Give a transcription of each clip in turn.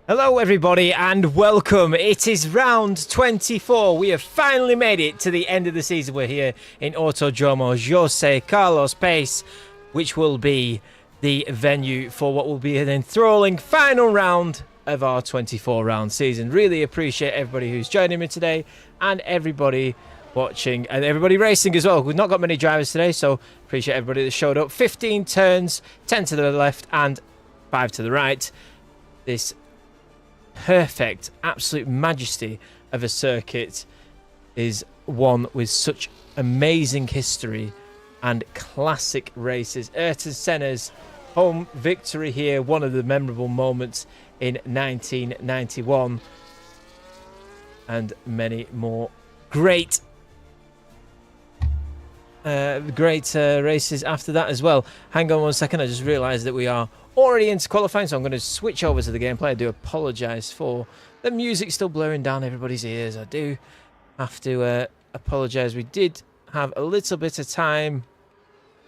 Hello everybody and welcome. It is round 24. We have finally made it to the end of the season. We're here in Autodromo Jose Carlos Pace, which will be the venue for what will be an enthralling final round of our 24 round season. Really appreciate everybody who's joining me today and everybody watching and everybody racing as well. We've not got many drivers today, so appreciate everybody that showed up. 15 turns, 10 to the left and 5 to the right. This perfect, absolute majesty of a circuit is one with such amazing history and classic races. Ayrton Senna's home victory here, one of the memorable moments in 1991, and many more great races after that as well. Hang on one second, I just realized that we are already into qualifying, so I'm going to switch over to the gameplay. I do apologise for the music still blurring down everybody's ears. I do have to apologise. We did have a little bit of time,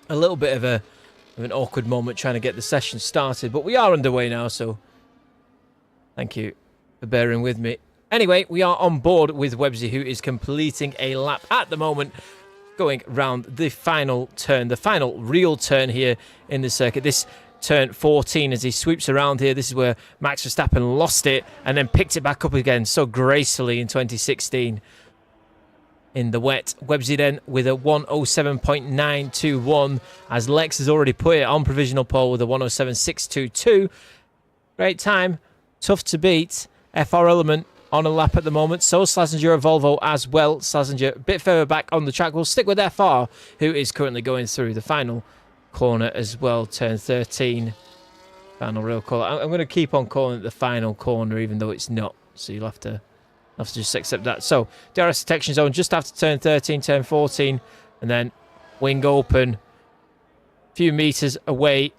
a little bit of an awkward moment trying to get the session started, but we are underway now, so thank you for bearing with me. Anyway, we are on board with Websy, who is completing a lap at the moment, going round the final turn, the final real turn here in the circuit. This turn 14 as he sweeps around here. This is where Max Verstappen lost it and then picked it back up again so gracefully in 2016 in the wet. Websy then with a 107.921 as Lex has already put it on provisional pole with a 107.622. Great time, tough to beat. FR Element on a lap at the moment, so Slazenger of Volvo as well. Slazenger a bit further back on the track. We'll stick with FR, who is currently going through the final corner as well, turn 13, final real call. I'm going to keep on calling it the final corner even though it's not, so you'll have to just accept that. So DRS detection zone just after turn 13, turn 14, and then wing open, a few meters away,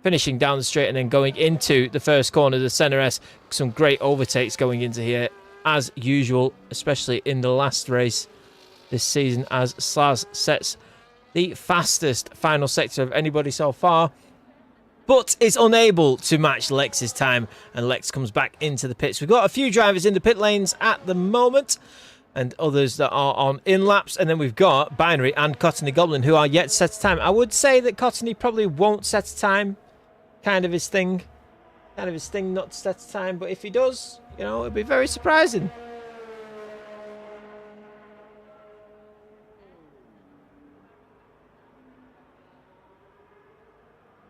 finishing down the straight and then going into the first corner, the center S. Some great overtakes going into here as usual, especially in the last race this season, as Slaz sets the fastest final sector of anybody so far, but is unable to match Lex's time, and Lex comes back into the pits. We've got a few drivers in the pit lanes at the moment and others that are on in-laps, and then we've got Binary and Cottony Goblin who are yet to set a time. I would say that Cottony probably won't set a time, kind of his thing not to set a time, but if he does, you know, it'd be very surprising.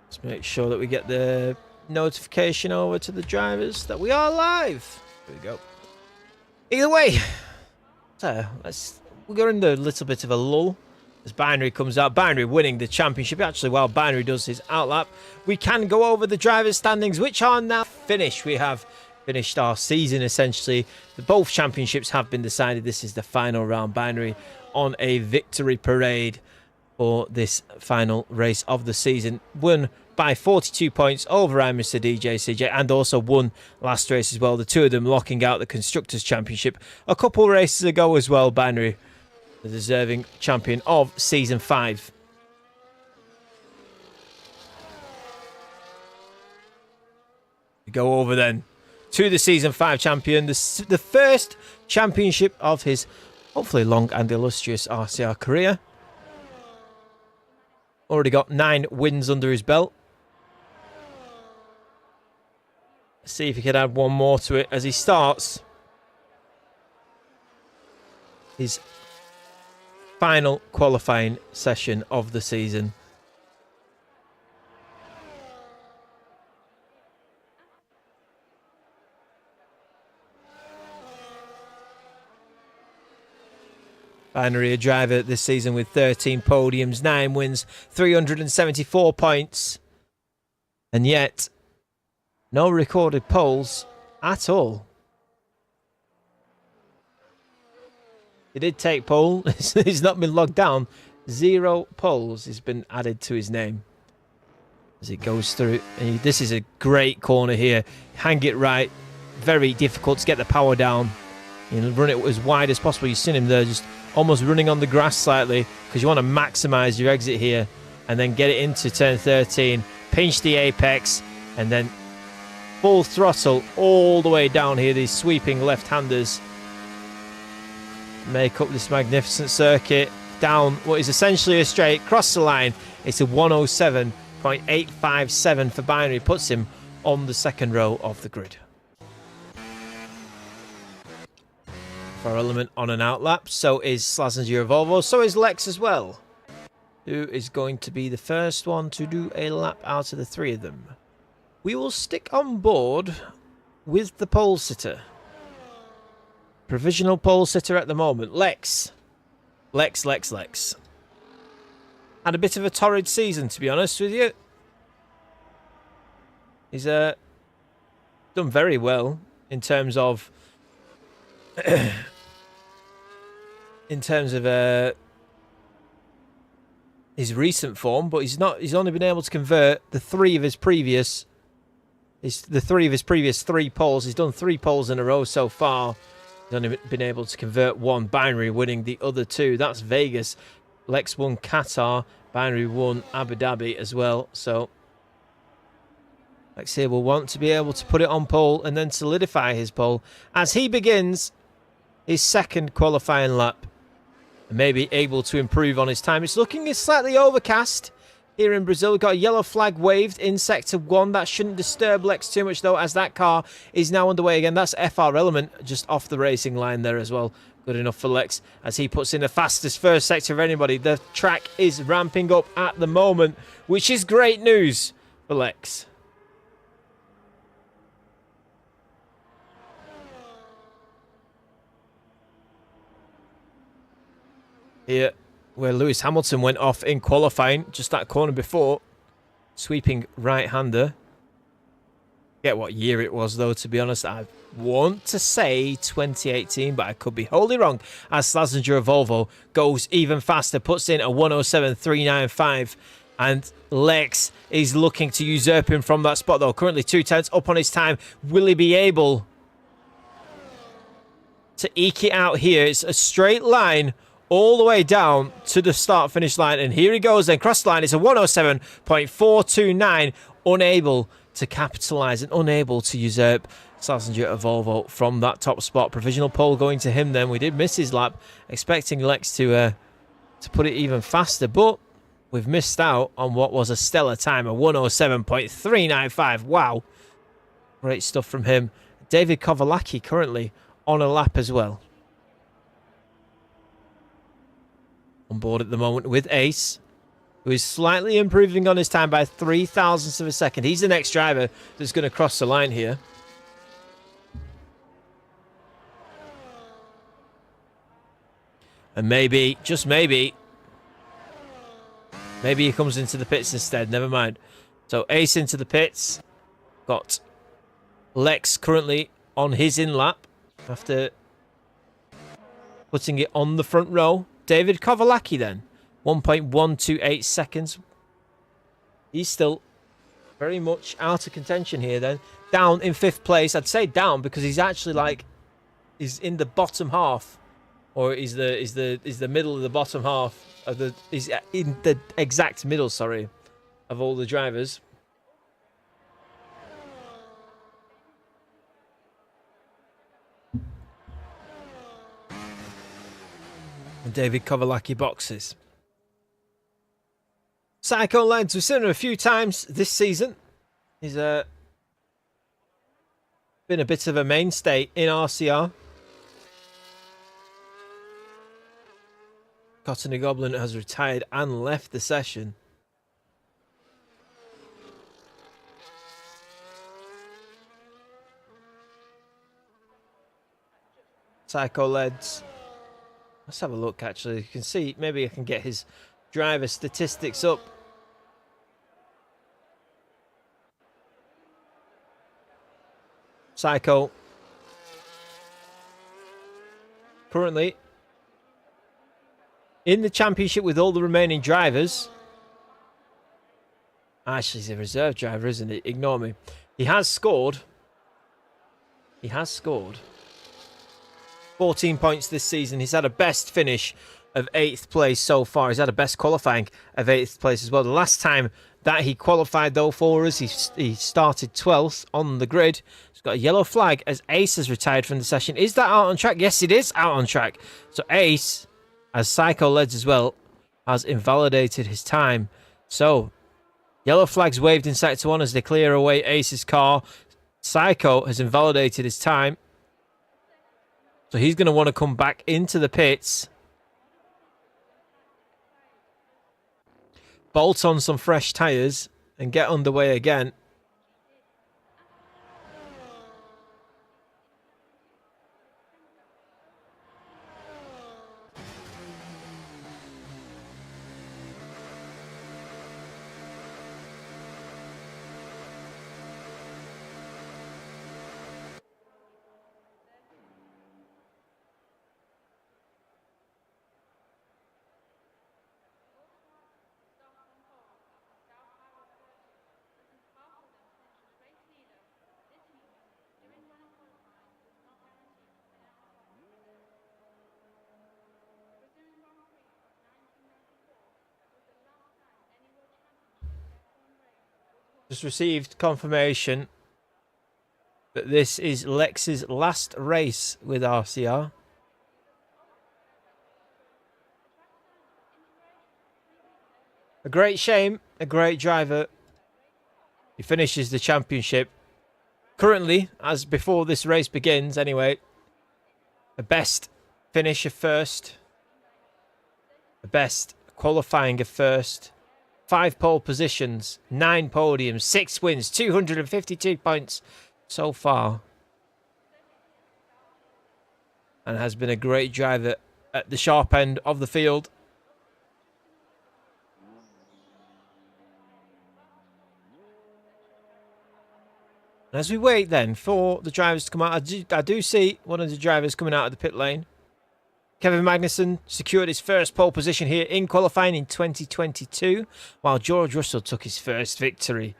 Let's make sure that we get the notification over to the drivers that we are live. There we go. Either way, so we'll go into a little bit of a lull as Binary comes out. Binary winning the championship. Actually, while Binary does his outlap, we can go over the drivers' standings, which are now finished. We have finished our season, essentially. Both championships have been decided. This is the final round. Binary on a victory parade for this final race of the season. Won by 42 points over Mr. DJ CJ, and also won last race as well. The two of them locking out the Constructors' Championship a couple races ago as well. Binary, the deserving champion of Season 5. We go over then to the Season 5 champion, the first championship of his hopefully long and illustrious RCR career. Already got 9 wins under his belt. Let's see if he can add one more to it as he starts his final qualifying session of the season. Binary, a driver this season with 13 podiums, 9 wins, 374 points. And yet, no recorded poles at all. He did take pole. He's not been logged down. 0 poles has been added to his name as it goes through. And this is a great corner here. Hang it right. Very difficult to get the power down. You know, run it as wide as possible. You've seen him there just almost running on the grass slightly because you want to maximise your exit here and then get it into turn 13, pinch the apex and then full throttle all the way down here. These sweeping left-handers make up this magnificent circuit down what is essentially a straight, cross the line. It's a 107.857 for Binary, puts him on the second row of the grid. For Element on an outlap, so is Slazenger Volvo, so is Lex as well, who is going to be the first one to do a lap out of the three of them. We will stick on board with the pole sitter. Provisional pole sitter at the moment, Lex. Lex. Had a bit of a torrid season, to be honest with you. He's done very well in terms of his recent form, but he's only been able to convert the three of his previous three poles. He's done 3 poles in a row so far. He's only been able to convert one, Binary winning the other 2. That's Vegas. Lex won Qatar. Binary won Abu Dhabi as well. So Lex here will want to be able to put it on pole and then solidify his pole as he begins his second qualifying lap. And maybe able to improve on his time. It's looking slightly overcast here in Brazil. We've got a yellow flag waved in Sector 1. That shouldn't disturb Lex too much, though, as that car is now underway again. That's FR Element just off the racing line there as well. Good enough for Lex as he puts in the fastest first sector of anybody. The track is ramping up at the moment, which is great news for Lex. Here, where Lewis Hamilton went off in qualifying, just that corner before, sweeping right-hander. Forget what year it was, though, to be honest. I want to say 2018, but I could be wholly wrong, as Slazenger Volvo goes even faster, puts in a 107.395, and Lex is looking to usurp him from that spot, though. Currently 2/10 up on his time. Will he be able to eke it out here? It's a straight line all the way down to the start-finish line. And here he goes then. Cross line is a 107.429. Unable to capitalise and unable to usurp Slazenger Volvo from that top spot. Provisional pole going to him then. We did miss his lap. Expecting Lex to put it even faster. But we've missed out on what was a stellar time. A 107.395. Wow. Great stuff from him. David Kovalaki currently on a lap as well. On board at the moment with Ace, who is slightly improving on his time by 0.003 of a second. He's the next driver that's going to cross the line here. And maybe, just maybe he comes into the pits instead. Never mind. So Ace into the pits. Got Lex currently on his in-lap after putting it on the front row. David Kovalaki then, 1.128 seconds. He's still very much out of contention here then. Down in 5th place. I'd say down because he's actually he's in the bottom half, or is the middle of the bottom half of the. He's in the exact middle, sorry, of all the drivers. David Kovalaki boxes. Psycho Lens, we've seen him a few times this season. He's been a bit of a mainstay in RCR. Cottony Goblin has retired and left the session. Psycho Lens. Let's have a look, actually. You can see, maybe I can get his driver statistics up. Psycho. Currently in the championship with all the remaining drivers. Actually, he's a reserve driver, isn't he? Ignore me. He has scored. 14 points this season. He's had a best finish of 8th place so far. He's had a best qualifying of 8th place as well. The last time that he qualified, though, for us, he started 12th on the grid. He's got a yellow flag as Ace has retired from the session. Is that out on track? Yes, it is out on track. So Ace, as Psycho leads as well, has invalidated his time. So yellow flags waved in Sector 1 as they clear away Ace's car. Psycho has invalidated his time. So he's going to want to come back into the pits. Bolt on some fresh tyres and get underway again. Just received confirmation that this is Lex's last race with RCR. A great shame, a great driver. He finishes the championship. Currently, as before this race begins anyway, a best finish of first. A best qualifying of first. 5 pole positions, 9 podiums, 6 wins, 252 points so far. And has been a great driver at the sharp end of the field. And as we wait then for the drivers to come out, I do see one of the drivers coming out of the pit lane. Kevin Magnussen secured his first pole position here in qualifying in 2022, while George Russell took his first victory.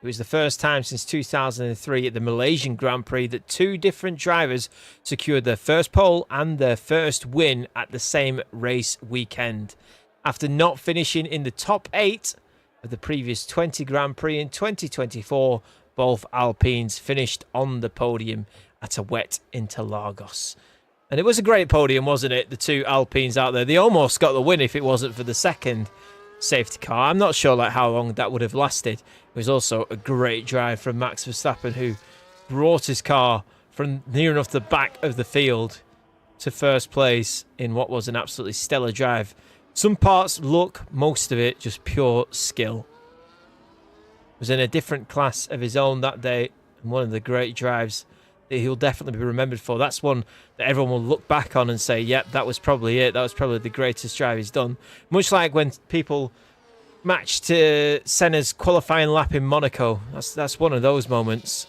It was the first time since 2003 at the Malaysian Grand Prix that 2 different drivers secured their first pole and their first win at the same race weekend. After not finishing in the top 8 of the previous 20 Grand Prix in 2024, both Alpines finished on the podium at a wet Interlagos. And it was a great podium, wasn't it? The 2 Alpines out there. They almost got the win if it wasn't for the second safety car. I'm not sure how long that would have lasted. It was also a great drive from Max Verstappen, who brought his car from near enough the back of the field to first place in what was an absolutely stellar drive. Some parts, luck, most of it just pure skill. Was in a different class of his own that day, and one of the great drives that he'll definitely be remembered for. That's one that everyone will look back on and say, yep, that was probably it. That was probably the greatest drive he's done. Much like when people matched Senna's qualifying lap in Monaco. That's one of those moments.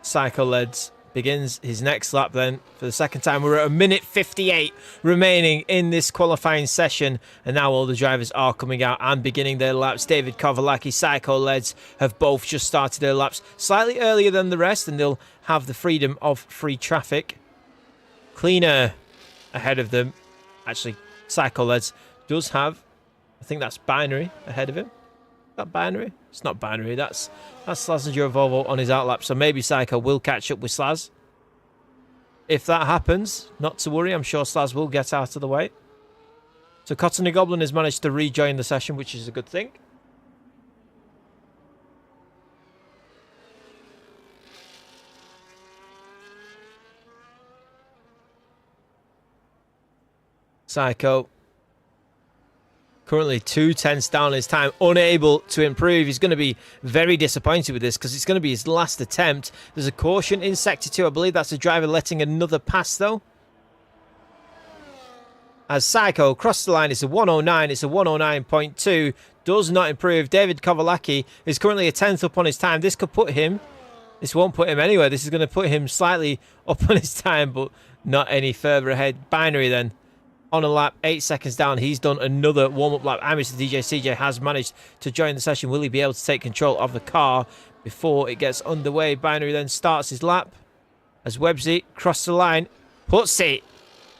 Psycho Leds begins his next lap then for the second time. We're at a minute 58 remaining in this qualifying session, and now all the drivers are coming out and beginning their laps. David Kovalaki, Psycho Leds have both just started their laps slightly earlier than the rest, and they'll have the freedom of free traffic. Cleaner ahead of them. Actually, Psycho Leds does have, I think that's Binary ahead of him. Is that Binary? It's not Binary. That's Slaz and Volvo on his outlap. So maybe Psycho will catch up with Slaz. If that happens, not to worry. I'm sure Slaz will get out of the way. So Cotton the Goblin has managed to rejoin the session, which is a good thing. Psycho currently 2/10 down his time, unable to improve. He's going to be very disappointed with this because it's going to be his last attempt. There's a caution in Sector 2. I believe that's the driver letting another pass, though. As Psycho crossed the line, it's a 109. It's a 109.2. Does not improve. David Kovalaki is currently a 10th up on his time. This could put him... This won't put him anywhere. This is going to put him slightly up on his time, but not any further ahead. Binary then. On a lap, 8 seconds down. He's done another warm-up lap. Mr. DJ CJ has managed to join the session. Will he be able to take control of the car before it gets underway? Binary then starts his lap. as Websy crossed the line, puts it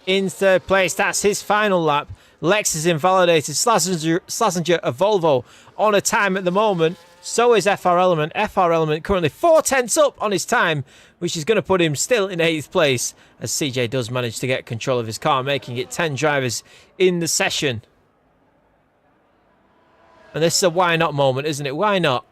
in third place. That's his final lap. Lex is invalidated. Slazenger, a Volvo, on a time at the moment. So is FR Element. FR Element currently 4 tenths up on his time, which is going to put him still in 8th place, as CJ does manage to get control of his car, making it 10 drivers in the session. And this is a why not moment, isn't it? Why not?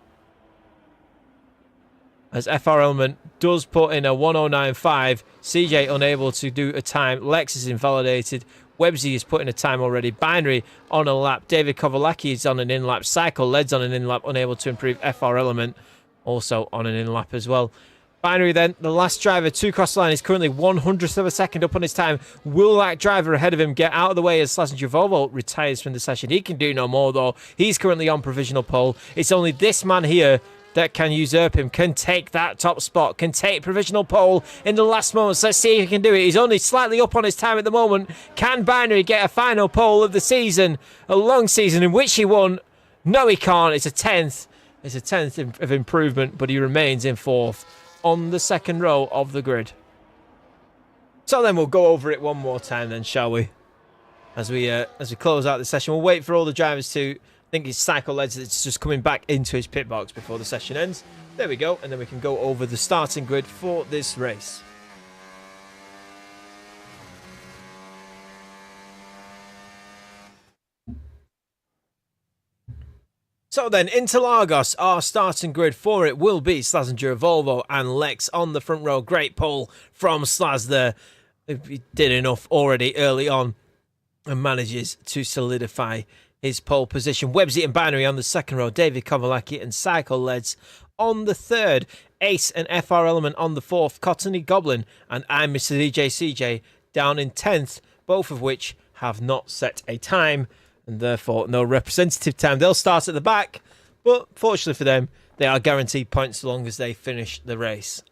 As FR Element does put in a 109.5. CJ unable to do a time. Lex is invalidated. Websy is putting a time already. Binary on a lap. David Kovalaki is on an in-lap. Cycle Led's on an in-lap, unable to improve. FR Element also on an in-lap as well. Binary then, the last driver to cross the line, is currently 100th of a second up on his time. Will that driver ahead of him get out of the way as Slazenger Volvo retires from the session? He can do no more though. He's currently on provisional pole. It's only this man here that can usurp him, can take that top spot, can take provisional pole in the last moments. Let's see if he can do it. He's only slightly up on his time at the moment. Can Binary get a final pole of the season? A long season in which he won? No, he can't. It's a 10th. It's a 10th of improvement, but he remains in 4th on the second row of the grid. So then we'll go over it one more time then, shall we? As we close out the session, we'll wait for all the drivers to... I think it's Cycle Leds that's just coming back into his pit box before the session ends. There we go, and then we can go over the starting grid for this race. So then, Interlagos, our starting grid for it will be Slazenger, Volvo, and Lex on the front row. Great pull from Slaz there. He did enough already early on and manages to solidify his pole position. Websy and Binary on the second row. David Kovalaki and Cycle Leds on the third. Ace and FR Element on the fourth. Cottony Goblin and I'm Mr. DJ CJ down in 10th, both of which have not set a time and therefore no representative time. They'll start at the back, but fortunately for them, they are guaranteed points so long as they finish the race.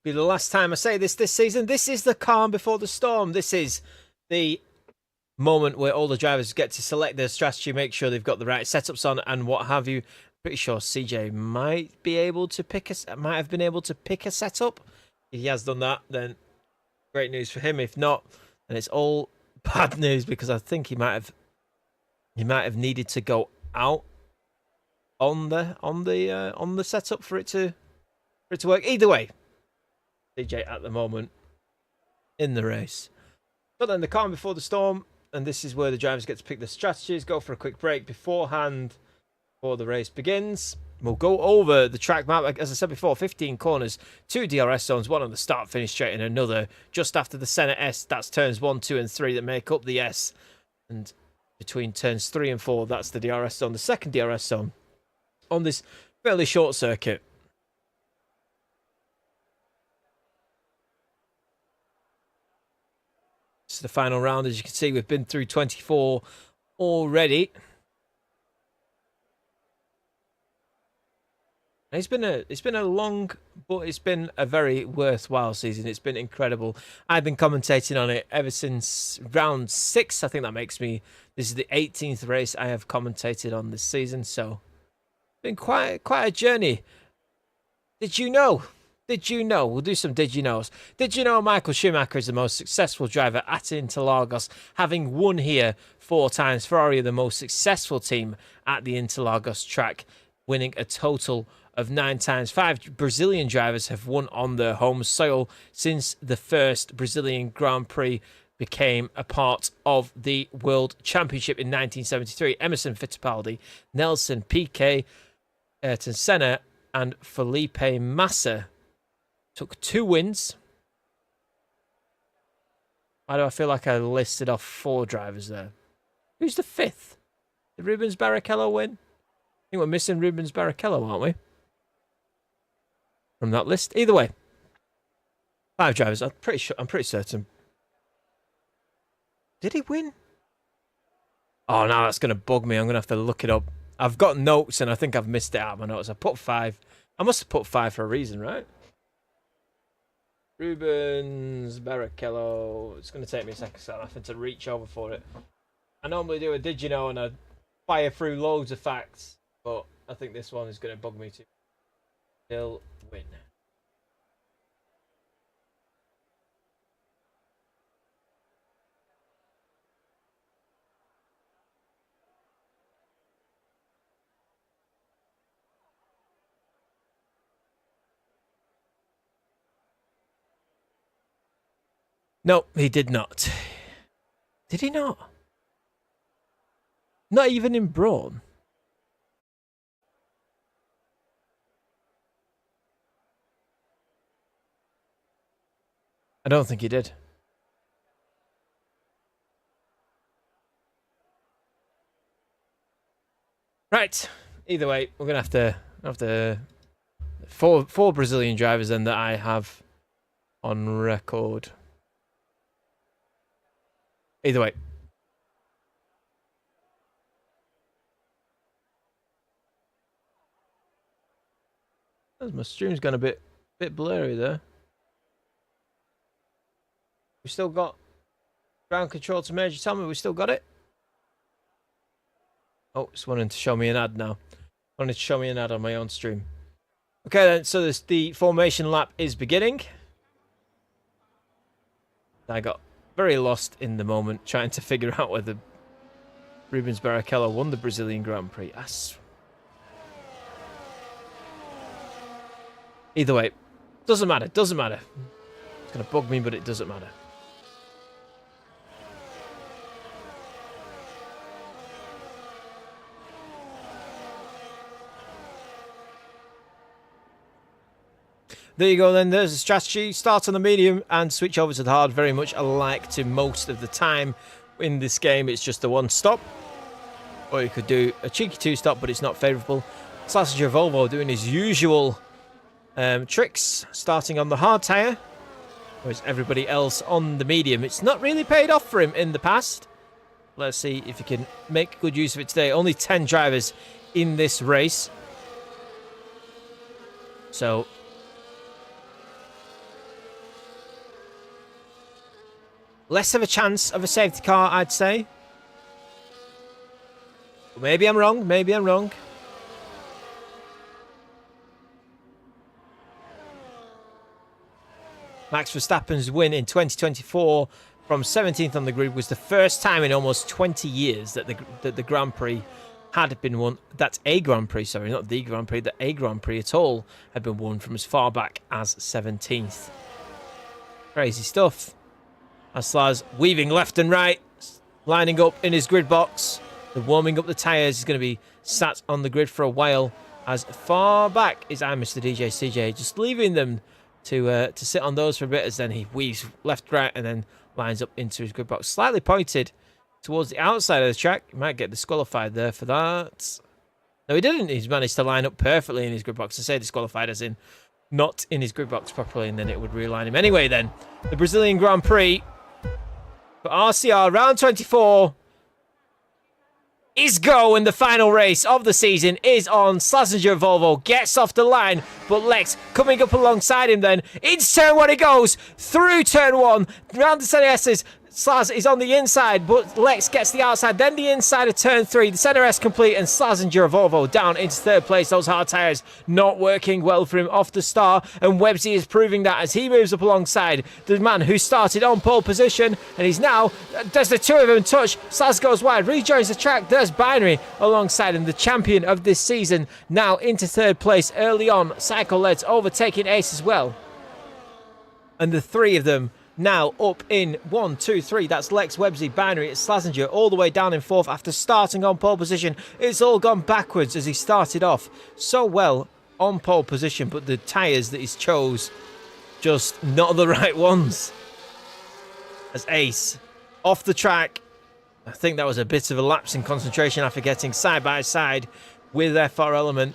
Be the last time I say this season. This is the calm before the storm. This is the moment where all the drivers get to select their strategy, make sure they've got the right setups on and what have you. Pretty sure CJ might have been able to pick a setup. If he has done that, then great news for him. If not, then it's all bad news, because I think he might have needed to go out on the setup for it to work. Either way, CJ at the moment in the race. But then the calm before the storm, and this is where the drivers get to pick their strategies, go for a quick break beforehand before the race begins. We'll go over the track map. As I said before, 15 corners, 2 DRS zones, one on the start finish straight and another just after the centre S. That's turns 1, 2 and 3 that make up the S. And between turns 3 and 4, that's the DRS zone, the second DRS zone on this fairly short circuit. This is the final round. As you can see, we've been through 24 already. It's been a long, but it's been a very worthwhile season. It's been incredible. I've been commentating on it ever since round 6. I think that makes me... This is the 18th race I have commentated on this season, so it's been quite a journey. Did you know? Did you know? We'll do some did you knows. Did you know Michael Schumacher is the most successful driver at Interlagos, having won here 4 times? Ferrari are the most successful team at the Interlagos track, winning a total of 9 times. 5 Brazilian drivers have won on their home soil since the first Brazilian Grand Prix became a part of the World Championship in 1973. Emerson Fittipaldi, Nelson Piquet, Ayrton Senna, and Felipe Massa took 2 wins. Why do I feel like I listed off 4 drivers there? Who's the 5th? Did Rubens Barrichello win? I think we're missing Rubens Barrichello, aren't we? From that list. Either way, 5 drivers. I'm pretty certain. Did he win? Oh, no, that's going to bug me. I'm going to have to look it up. I've got notes and I think I've missed it out of my notes. I put 5. I must have put 5 for a reason, right? Rubens Barrichello. It's going to take me a second, so I'm having to reach over for it. I normally do a did you know and I fire through loads of facts. But I think this one is going to bug me to still win. No, he did not. Did he not? Not even in Brawn. I don't think he did. Right. Either way, we're gonna have to four Brazilian drivers then that I have on record. Either way. My stream's gone a bit blurry there. We still got ground control to Major Tommy. We still got it. Oh, it's wanting to show me an ad now. Wanted to show me an ad on my own stream. Okay then, so the formation lap is beginning. I got very lost in the moment trying to figure out whether Rubens Barrichello won the Brazilian Grand Prix. Either way, doesn't matter. It's going to bug me, but it doesn't matter. There you go then, there's the strategy. Start on the medium and switch over to the hard, very much alike to most of the time in this game. It's just the one stop. Or you could do a cheeky two stop, but it's not favourable. Slazenger Volvo doing his usual tricks, starting on the hard tyre. Whereas everybody else on the medium. It's not really paid off for him in the past. Let's see if he can make good use of it today. Only 10 drivers in this race. So less of a chance of a safety car, I'd say. Maybe I'm wrong. Max Verstappen's win in 2024 from 17th on the grid was the first time in almost 20 years that the Grand Prix had been won. That's a Grand Prix, sorry, not the Grand Prix. That a Grand Prix at all had been won from as far back as 17th. Crazy stuff. Slaz weaving left and right, lining up in his grid box. The warming up the tyres. He's going to be sat on the grid for a while. As far back is Mr. DJ CJ, just leaving them to sit on those for a bit, as then he weaves left, right, and then lines up into his grid box. Slightly pointed towards the outside of the track. He might get disqualified there for that. No, he didn't. He's managed to line up perfectly in his grid box. I say disqualified as in not in his grid box properly, and then it would realign him. Anyway, then, the Brazilian Grand Prix for RCR, round 24 is go, and the final race of the season is on. Slazenger Volvo gets off the line, but Lex coming up alongside him then. Into turn one he goes, through turn one, round the center S's. Slaz is on the inside, but Lex gets the outside, then the inside of turn three. The center S complete, and Slazenger Volvo down into third place. Those hard tyres not working well for him off the start, and Websy is proving that as he moves up alongside the man who started on pole position, and he's now, there's the two of them touch. Slaz goes wide, rejoins the track. There's Binary alongside him, the champion of this season, now into third place early on. Cycle Leds overtaking Ace as well, and the three of them now up in 1, 2, 3. That's Lex, Websy, Binary, it's Slazenger all the way down in fourth after starting on pole position. It's all gone backwards as he started off so well on pole position, but the tyres that he's chose just not the right ones. As Ace off the track, I think that was a bit of a lapse in concentration after getting side by side with FR Element.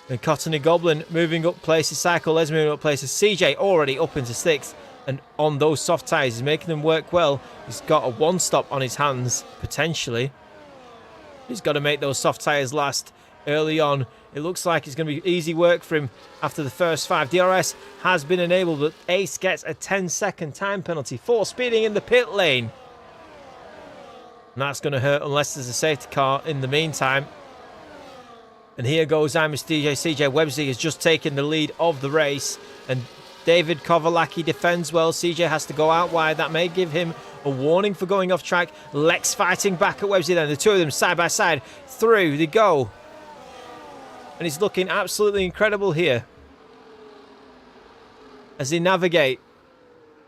And Cottony Goblin moving up places, Cycle Les moving up places, CJ already up into sixth. And on those soft tyres, he's making them work well. He's got a one stop on his hands, potentially. He's got to make those soft tyres last early on. It looks like it's going to be easy work for him after the first 5. DRS has been enabled, but Ace gets a 10-second time penalty for speeding in the pit lane. And that's going to hurt unless there's a safety car in the meantime. And here goes Mr. DJ CJ. Websy has just taken the lead of the race. And David Kovalaki defends well. CJ has to go out wide. That may give him a warning for going off track. Lex fighting back at Websy then. The two of them side by side. Through they go. And he's looking absolutely incredible here. As they navigate.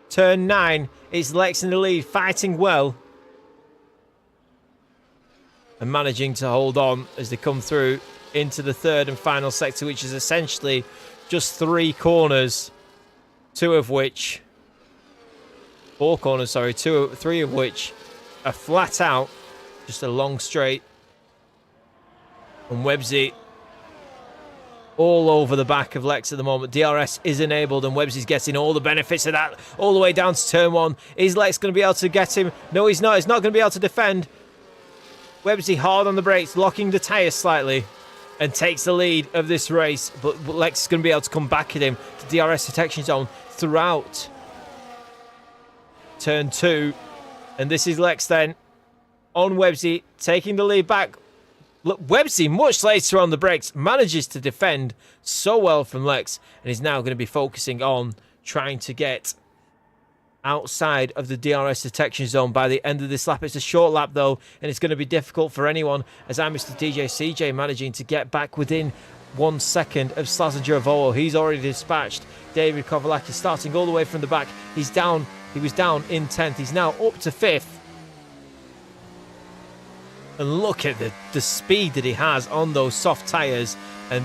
Turn 9. It's Lex in the lead. Fighting well. And managing to hold on as they come through into the third and final sector, which is essentially just 3 corners, 4 corners, sorry, 3 of which are flat out, just a long straight. And Websy all over the back of Lex at the moment. DRS is enabled and Websy's getting all the benefits of that all the way down to turn 1. Is Lex going to be able to get him? No, he's not. He's not going to be able to defend. Websy hard on the brakes, locking the tyres slightly, and takes the lead of this race. But Lex is going to be able to come back at him. The DRS detection zone throughout turn 2. And this is Lex then on Websy, taking the lead back. Look, Websy, much later on the brakes, manages to defend so well from Lex. And is now going to be focusing on trying to get outside of the DRS detection zone by the end of this lap. It's a short lap though, and it's going to be difficult for anyone, as I'm Mr. DJ CJ managing to get back within 1 second of Slazenger Avolo. He's already dispatched David Kovalaki, starting all the way from the back. He's down. He was down in 10th. He's now up to 5th. And look at the speed that he has on those soft tyres. And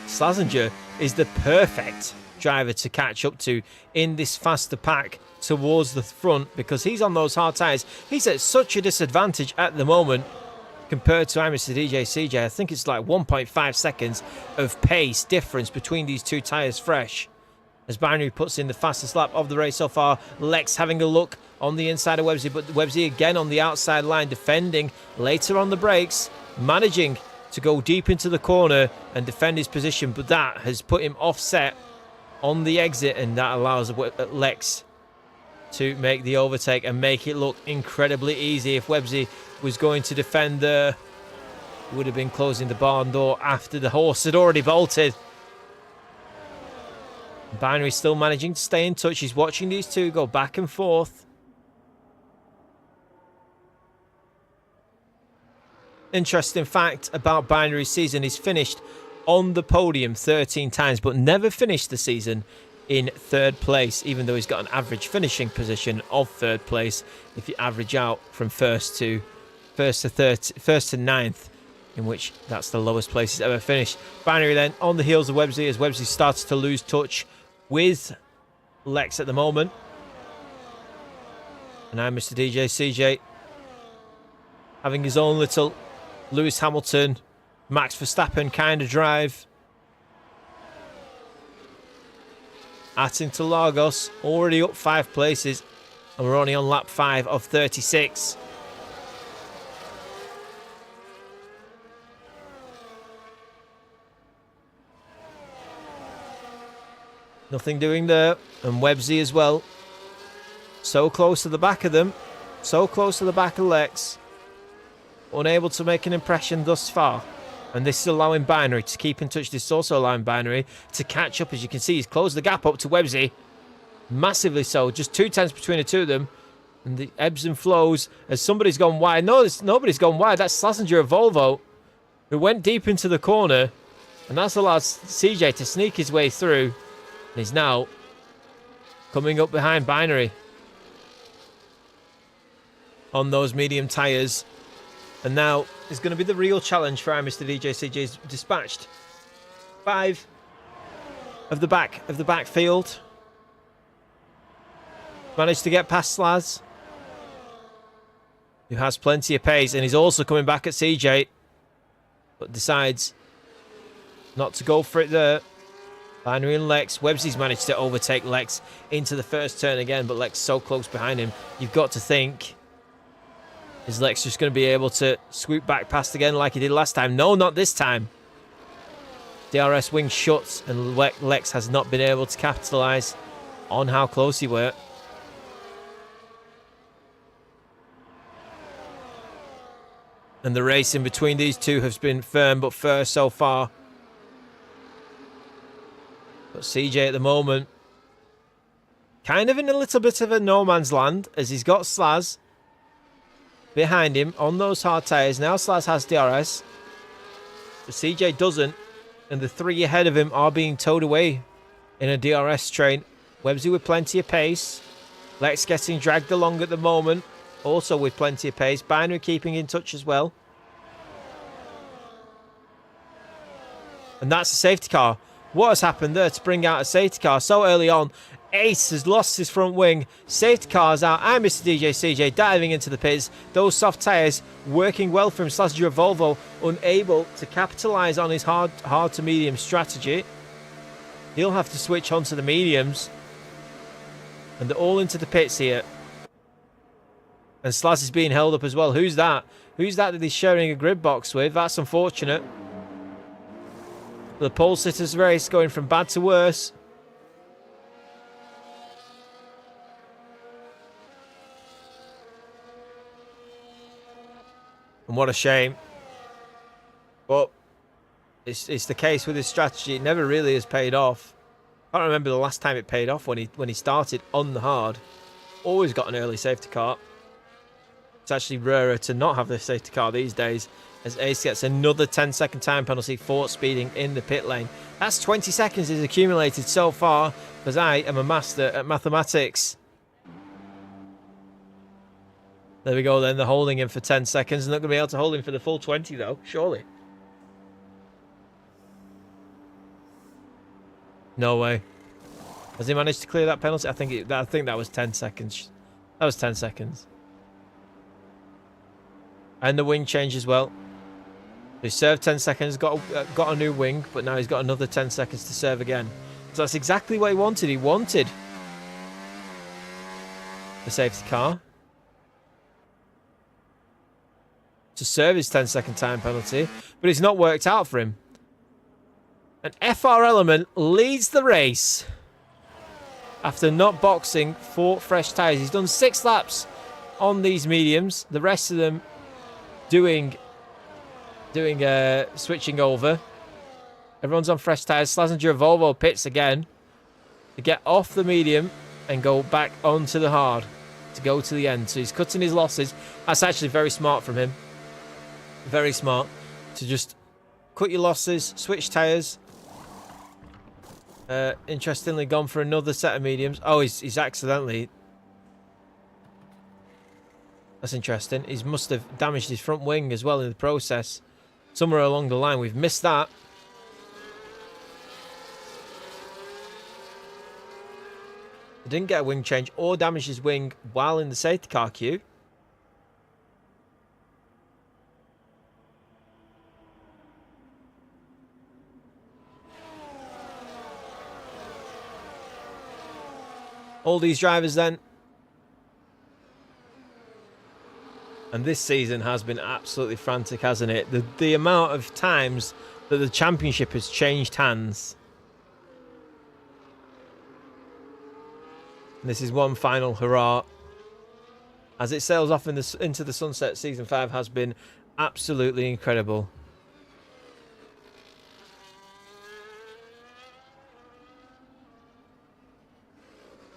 Slazenger is the perfect driver to catch up to in this faster pack towards the front, because he's on those hard tyres. He's at such a disadvantage at the moment compared to Mr. DJ CJ. I think it's like 1.5 seconds of pace difference between these two tyres fresh. As Binary puts in the fastest lap of the race so far. Lex having a look on the inside of Websy, but Websy again on the outside line defending later on the brakes, managing to go deep into the corner and defend his position, but that has put him offset on the exit, and that allows Lex to make the overtake and make it look incredibly easy. If Websy was going to defend there, would have been closing the barn door after the horse had already bolted. Binary still managing to stay in touch. He's watching these two go back and forth. Interesting fact about Binary's season, he's finished on the podium 13 times, but never finished the season in 3rd place, even though he's got an average finishing position of 3rd place if you average out from first to 9th, in which that's the lowest place he's ever finished. Binary then on the heels of Websy, as Websy starts to lose touch with Lex at the moment. And I'm Mr. DJ CJ having his own little Lewis Hamilton, Max Verstappen kind of drive. At Interlagos, already up 5 places, and we're only on lap 5 of 36. Nothing doing there, and Websy as well. So close to the back of them, so close to the back of Lex. Unable to make an impression thus far. And this is allowing Binary to keep in touch. This is also allowing Binary to catch up. As you can see, he's closed the gap up to Websy. Massively so. Just 2 tenths between the two of them. And the ebbs and flows as somebody's gone wide. No, nobody's gone wide. That's Slazenger Volvo, who went deep into the corner. And that's allowed CJ to sneak his way through. And he's now coming up behind Binary on those medium tyres. And now is going to be the real challenge for our Mr. DJ CJ's dispatched 5 of the back field. Managed to get past Slaz, who has plenty of pace, and he's also coming back at CJ, but decides not to go for it there. Binary and Lex. Websy's managed to overtake Lex into the first turn again, but Lex so close behind him. You've got to think, is Lex just going to be able to swoop back past again like he did last time? No, not this time. DRS wing shuts, and Lex has not been able to capitalise on how close he were. And the racing between these two has been firm but fair so far. But CJ at the moment, kind of in a little bit of a no man's land, as he's got Slaz behind him on those hard tyres. Now Slaz has DRS, but CJ doesn't, and the three ahead of him are being towed away in a DRS train. Websy with plenty of pace. Lex getting dragged along at the moment, also with plenty of pace. Binary keeping in touch as well. And that's a safety car. What has happened there to bring out a safety car so early on? Ace has lost his front wing. Safety car's out. I'm Mr. DJ CJ diving into the pits. Those soft tyres working well for him. Slazenger Volvo unable to capitalise on his hard to medium strategy. He'll have to switch onto the mediums. And they're all into the pits here. And Slaz is being held up as well. Who's that? Who's that he's sharing a grid box with? That's unfortunate. The pole sitters race going from bad to worse. And what a shame. But it's the case with his strategy. It never really has paid off. I can't remember the last time it paid off when he started on the hard. Always got an early safety car. It's actually rarer to not have the safety car these days, as Ace gets another 10-second time penalty for speeding in the pit lane. That's 20 seconds he's accumulated so far, because I am a master at mathematics. There we go then, they're holding him for 10 seconds. They're not going to be able to hold him for the full 20 though, surely. No way. Has he managed to clear that penalty? I think that was 10 seconds. That was 10 seconds. And the wing change as well. He served 10 seconds, got a new wing, but now he's got another 10 seconds to serve again. So that's exactly what he wanted. He wanted the safety car to serve his 10-second time penalty, but it's not worked out for him. And FR Element leads the race after not boxing 4 fresh tyres. He's done 6 laps on these mediums. The rest of them doing switching over. Everyone's on fresh tyres. Slazenger Volvo pits again to get off the medium and go back onto the hard to go to the end. So he's cutting his losses. That's actually very smart from him. Very smart to just cut your losses, switch tyres. Interestingly, gone for another set of mediums. Oh, he's accidentally. That's interesting. He must have damaged his front wing as well in the process. Somewhere along the line, we've missed that. He didn't get a wing change or damage his wing while in the safety car queue. All these drivers then. And this season has been absolutely frantic, hasn't it? The amount of times that the championship has changed hands. And this is one final hurrah. As it sails off into the sunset, Season 5 has been absolutely incredible.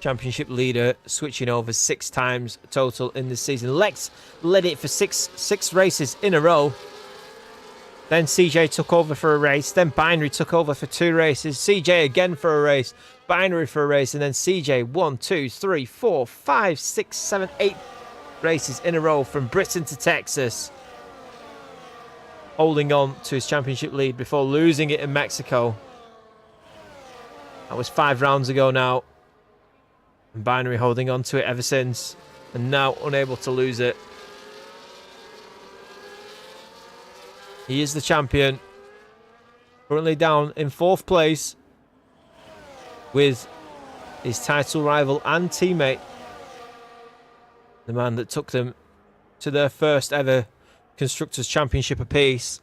Championship leader switching over 6 times total in this season. Lex led it for six races in a row. Then CJ took over for a race. Then Binary took over for 2 races. CJ again for a race. Binary for a race. And then CJ 1, 2, 3, 4, 5, 6, 7, 8 races in a row from Britain to Texas. Holding on to his championship lead before losing it in Mexico. That was 5 rounds ago now. And Binary holding on to it ever since. And now unable to lose it. He is the champion. Currently down in 4th place. With his title rival and teammate. The man that took them to their first ever Constructors' Championship apiece.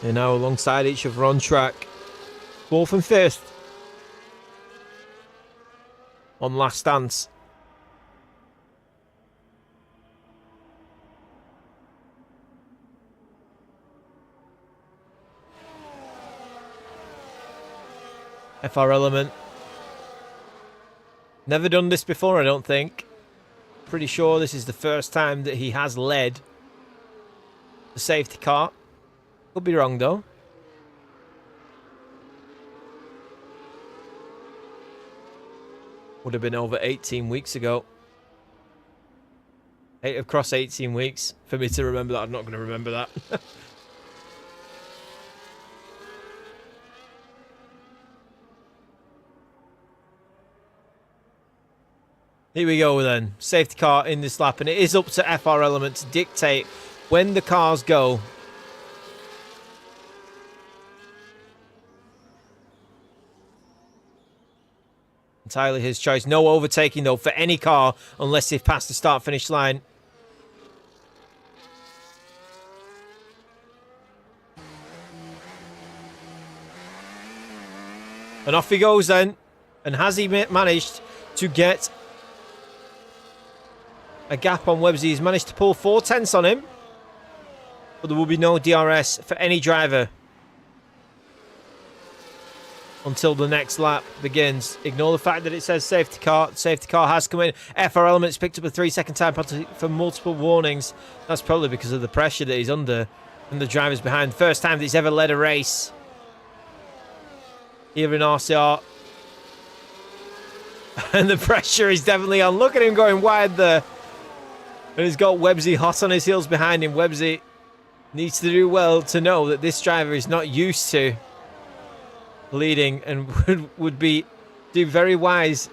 They're now alongside each other on track. 4th and 5th. On last stance. FR Element. Never done this before, I don't think. Pretty sure this is the first time that he has led the safety car. Could be wrong, though. Would have been over 18 weeks ago. Across 18 weeks. For me to remember that, I'm not going to remember that. Here we go then. Safety car in this lap. And it is up to FR Element to dictate when the cars go. Entirely his choice. No overtaking, though, for any car unless they've passed the start-finish line. And off he goes then. And has he managed to get a gap on Websy? He's managed to pull 4 tenths on him. But there will be no DRS for any driver until the next lap begins. Ignore the fact that it says safety car. Safety car has come in. FR Elements picked up a 3-second time penalty for multiple warnings. That's probably because of the pressure that he's under and the drivers behind. First time that he's ever led a race here in RCR. And the pressure is definitely on. Look at him going wide there. And he's got Websy hot on his heels behind him. Websy needs to do well to know that this driver is not used to leading and would do very wise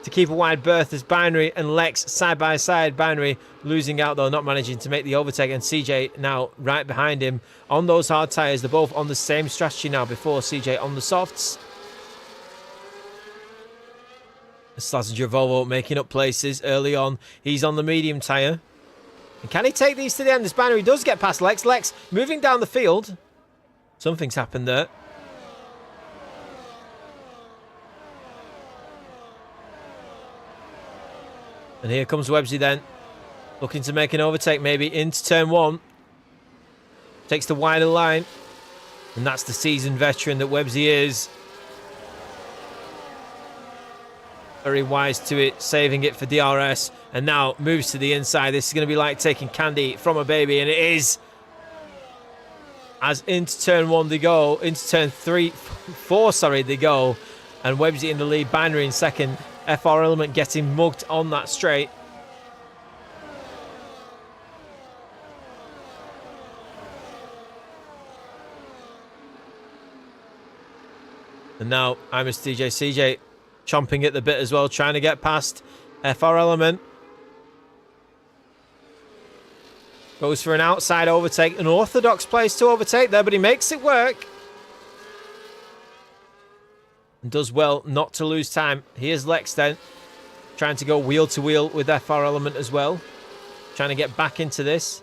to keep a wide berth as Binary and Lex side by side. Binary losing out, though, not managing to make the overtake, and CJ now right behind him on those hard tyres. They're both on the same strategy now. Before, CJ on the softs. Slazenger Volvo making up places early on. He's on the medium tyre. And can he take these to the end? This Binary does get past Lex. Lex moving down the field. Something's happened there. And here comes Websy then. Looking to make an overtake maybe into turn 1. Takes the wider line. And that's the seasoned veteran that Websy is. Very wise to it, saving it for DRS. And now moves to the inside. This is going to be like taking candy from a baby. And it is. As into turn 1 they go. Into turn 4, sorry, they go. And Websy in the lead. Binary in second. FR Element getting mugged on that straight. And now I'm a CJ chomping at the bit as well, trying to get past FR Element. Goes for an outside overtake. An orthodox place to overtake there, but he makes it work. And does well not to lose time. Here's Lex then. Trying to go wheel to wheel with FR Element as well. Trying to get back into this.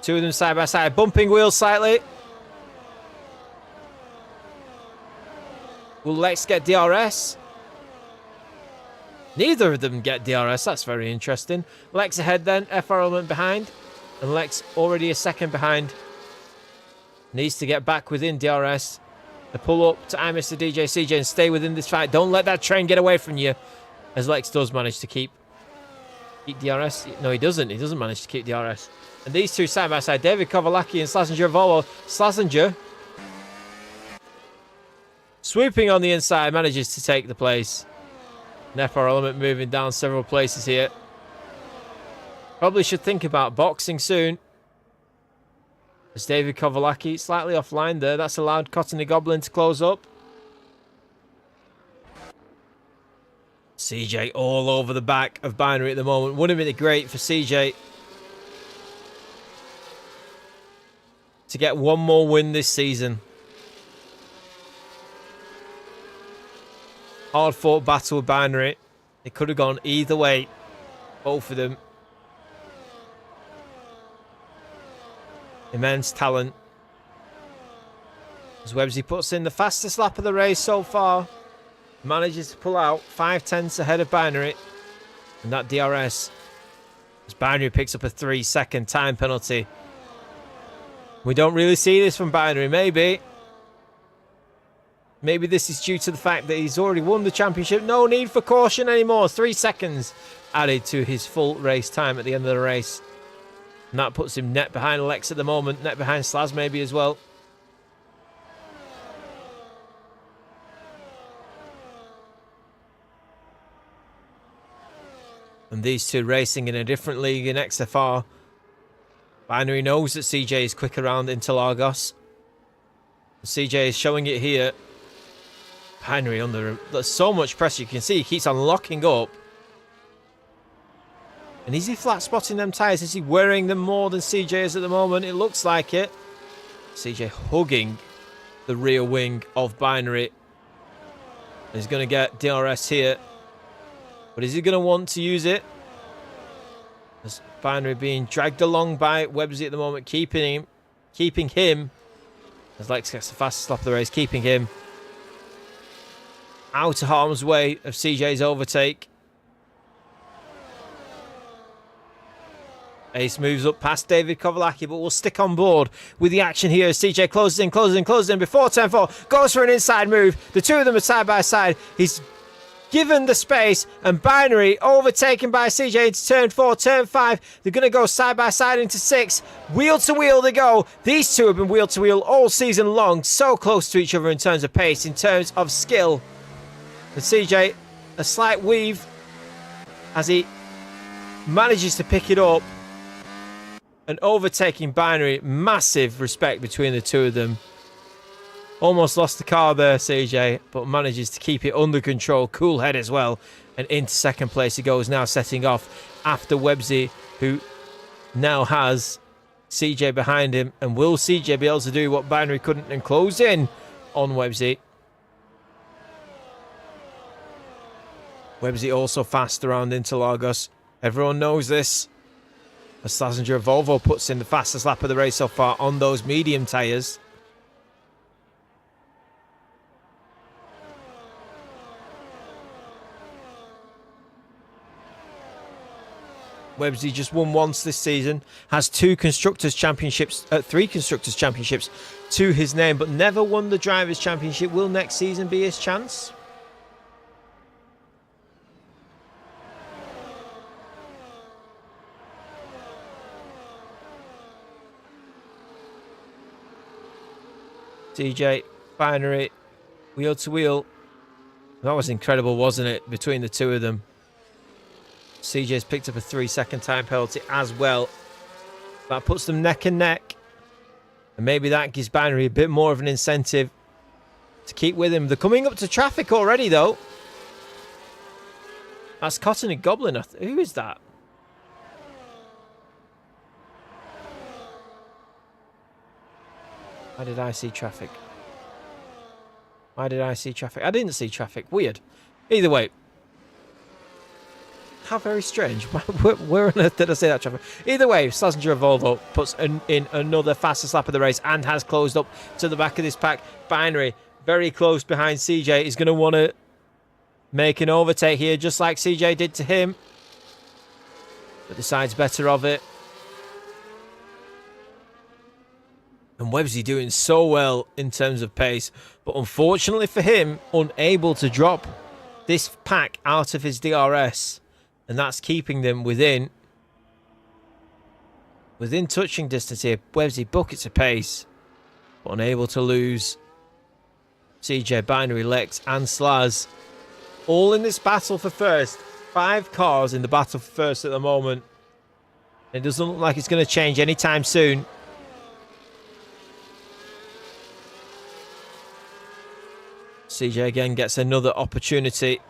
Two of them side by side. Bumping wheels slightly. Will Lex get DRS? Neither of them get DRS. That's very interesting. Lex ahead then. FR Element behind. And Lex already a second behind. Needs to get back within DRS. The pull up to Mr. DJ CJ and stay within this fight. Don't let that train get away from you. As Lex does manage to keep DRS. No, he doesn't. He doesn't manage to keep DRS. And these two side by side. David Kovalaki and Slazenger Volvo. Slazenger swooping on the inside. Manages to take the place. And FR Element moving down several places here. Probably should think about boxing soon. As David Kovalaki slightly offline there. That's allowed Cottony Goblin to close up. CJ all over the back of Binary at the moment. Wouldn't it be great for CJ to get one more win this season? Hard fought battle with Binary. It could have gone either way. Both of them. Immense talent. As Websy puts in the fastest lap of the race so far. Manages to pull out 5 tenths ahead of Binary. And that DRS. As Binary picks up a 3-second time penalty. We don't really see this from Binary. Maybe. Maybe this is due to the fact that he's already won the championship. No need for caution anymore. 3 seconds added to his full race time at the end of the race. And that puts him net behind Lex at the moment. Net behind Slaz maybe as well. And these two racing in a different league in XFR. Binary knows that CJ is quick around Interlagos. CJ is showing it here. Binary under there's so much pressure. You can see he keeps on locking up. And is he flat spotting them tyres? Is he wearing them more than CJ is at the moment? It looks like it. CJ hugging the rear wing of Binary. He's going to get DRS here. But is he going to want to use it? As Binary being dragged along by Websy at the moment, keeping him, as Lex gets the fastest lap of the race, keeping him out of harm's way of CJ's overtake. Ace moves up past David Kovalaki, but will stick on board with the action here as CJ closes in before turn 4, goes for an inside move. The two of them are side by side. He's given the space, and Binary overtaken by CJ into turn 4, turn 5. They're going to go side by side into 6. Wheel to wheel they go. These two have been wheel to wheel all season long. So close to each other in terms of pace, in terms of skill. And CJ, a slight weave as he manages to pick it up. And overtaking Binary. Massive respect between the two of them. Almost lost the car there, CJ, but manages to keep it under control. Cool head as well. And into second place he goes now, setting off after Websy, who now has CJ behind him. And will CJ be able to do what Binary couldn't and close in on Websy? Websy also fast around Interlagos. Everyone knows this. As Slazenger Volvo puts in the fastest lap of the race so far on those medium tyres. Websy just won once this season, has 3 Constructors' Championships to his name, but never won the Drivers' Championship. Will next season be his chance? CJ, Binary, wheel to wheel. That was incredible, wasn't it, between the two of them? CJ's picked up a 3-second time penalty as well. That puts them neck and neck. And maybe that gives Binary a bit more of an incentive to keep with him. They're coming up to traffic already, though. That's Cotton and Goblin. Who is that? Why did I see traffic? Why did I see traffic? I didn't see traffic. Weird. Either way. How very strange. Where on earth did I say that, traffic? Either way, Slazenger Volvo puts in another fastest lap of the race and has closed up to the back of this pack. Binary, very close behind CJ. Is going to want to make an overtake here, just like CJ did to him. But decides better of it. And Websy doing so well in terms of pace. But unfortunately for him, unable to drop this pack out of his DRS. And that's keeping them within touching distance here. Websy buckets of pace. But unable to lose CJ, Binary, Lex and Slaz. All in this battle for first. 5 cars in the battle for first at the moment. It doesn't look like it's going to change anytime soon. CJ again gets another opportunity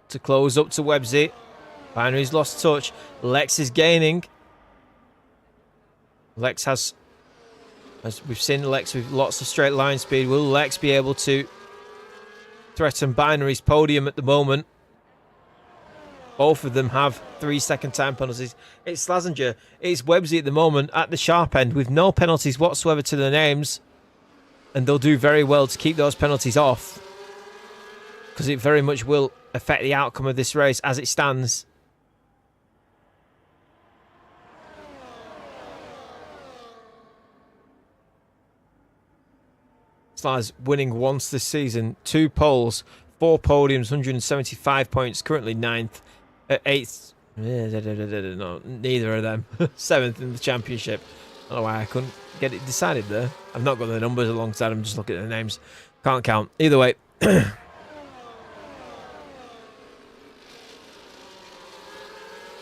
to close up to Websy. Binary's lost touch. Lex is gaining. Lex has, as we've seen Lex with lots of straight line speed. Will Lex be able to threaten Binary's podium at the moment? Both of them have 3-second time penalties. It's Slazenger, it's Websy at the moment at the sharp end with no penalties whatsoever to their names. And they'll do very well to keep those penalties off. Because it very much will affect the outcome of this race as it stands. Slaz winning once this season. 2 poles, 4 podiums, 175 points. Currently 9th, 8th. No, neither of them. 7th in the championship. I don't know why I couldn't get it decided there. I've not got the numbers alongside them. Just look at the names. Can't count. Either way.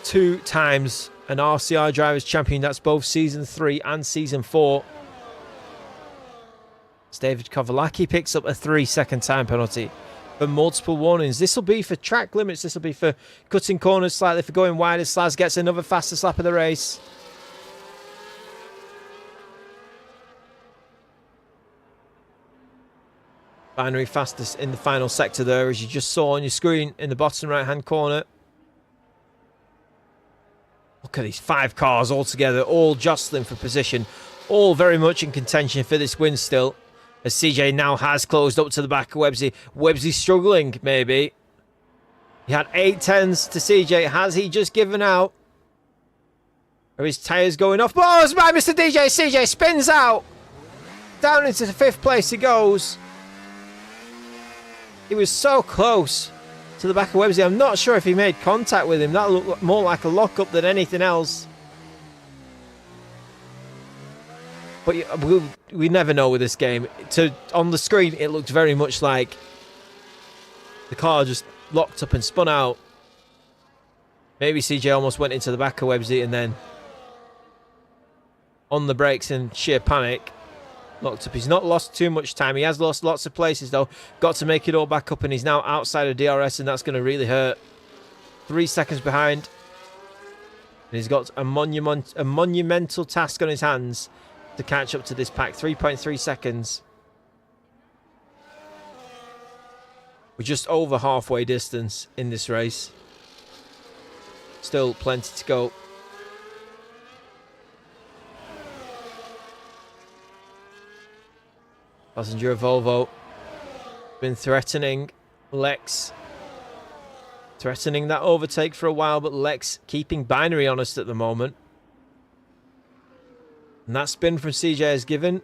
2 times an RCR Drivers' Champion. That's both Season 3 and Season 4. David Kovalaki picks up a 3-second time penalty for multiple warnings. This will be for track limits. This will be for cutting corners slightly, for going wider. Slaz gets another fastest lap of the race. Binary fastest in the final sector there, as you just saw on your screen in the bottom right-hand corner. Look at these 5 cars all together, all jostling for position, all very much in contention for this win still. As CJ now has closed up to the back of Websy. Websy's struggling, maybe. He had 8 tenths to CJ. Has he just given out? Are his tyres going off? Oh, it's by Mr. DJ. CJ spins out. Down into the 5th place he goes. He was so close to the back of Websy. I'm not sure if he made contact with him. That looked more like a lock-up than anything else. But we never know with this game. On the screen, it looked very much like the car just locked up and spun out. Maybe CJ almost went into the back of Websy and then on the brakes in sheer panic, locked up. He's not lost too much time. He has lost lots of places, though. Got to make it all back up, and he's now outside of DRS, and that's going to really hurt. 3 seconds behind. And he's got a monumental task on his hands to catch up to this pack. 3.3 seconds. We're just over halfway distance in this race. Still plenty to go. Passenger Volvo been threatening Lex. Threatening that overtake for a while, but Lex keeping Binary honest at the moment. And that spin from CJ has given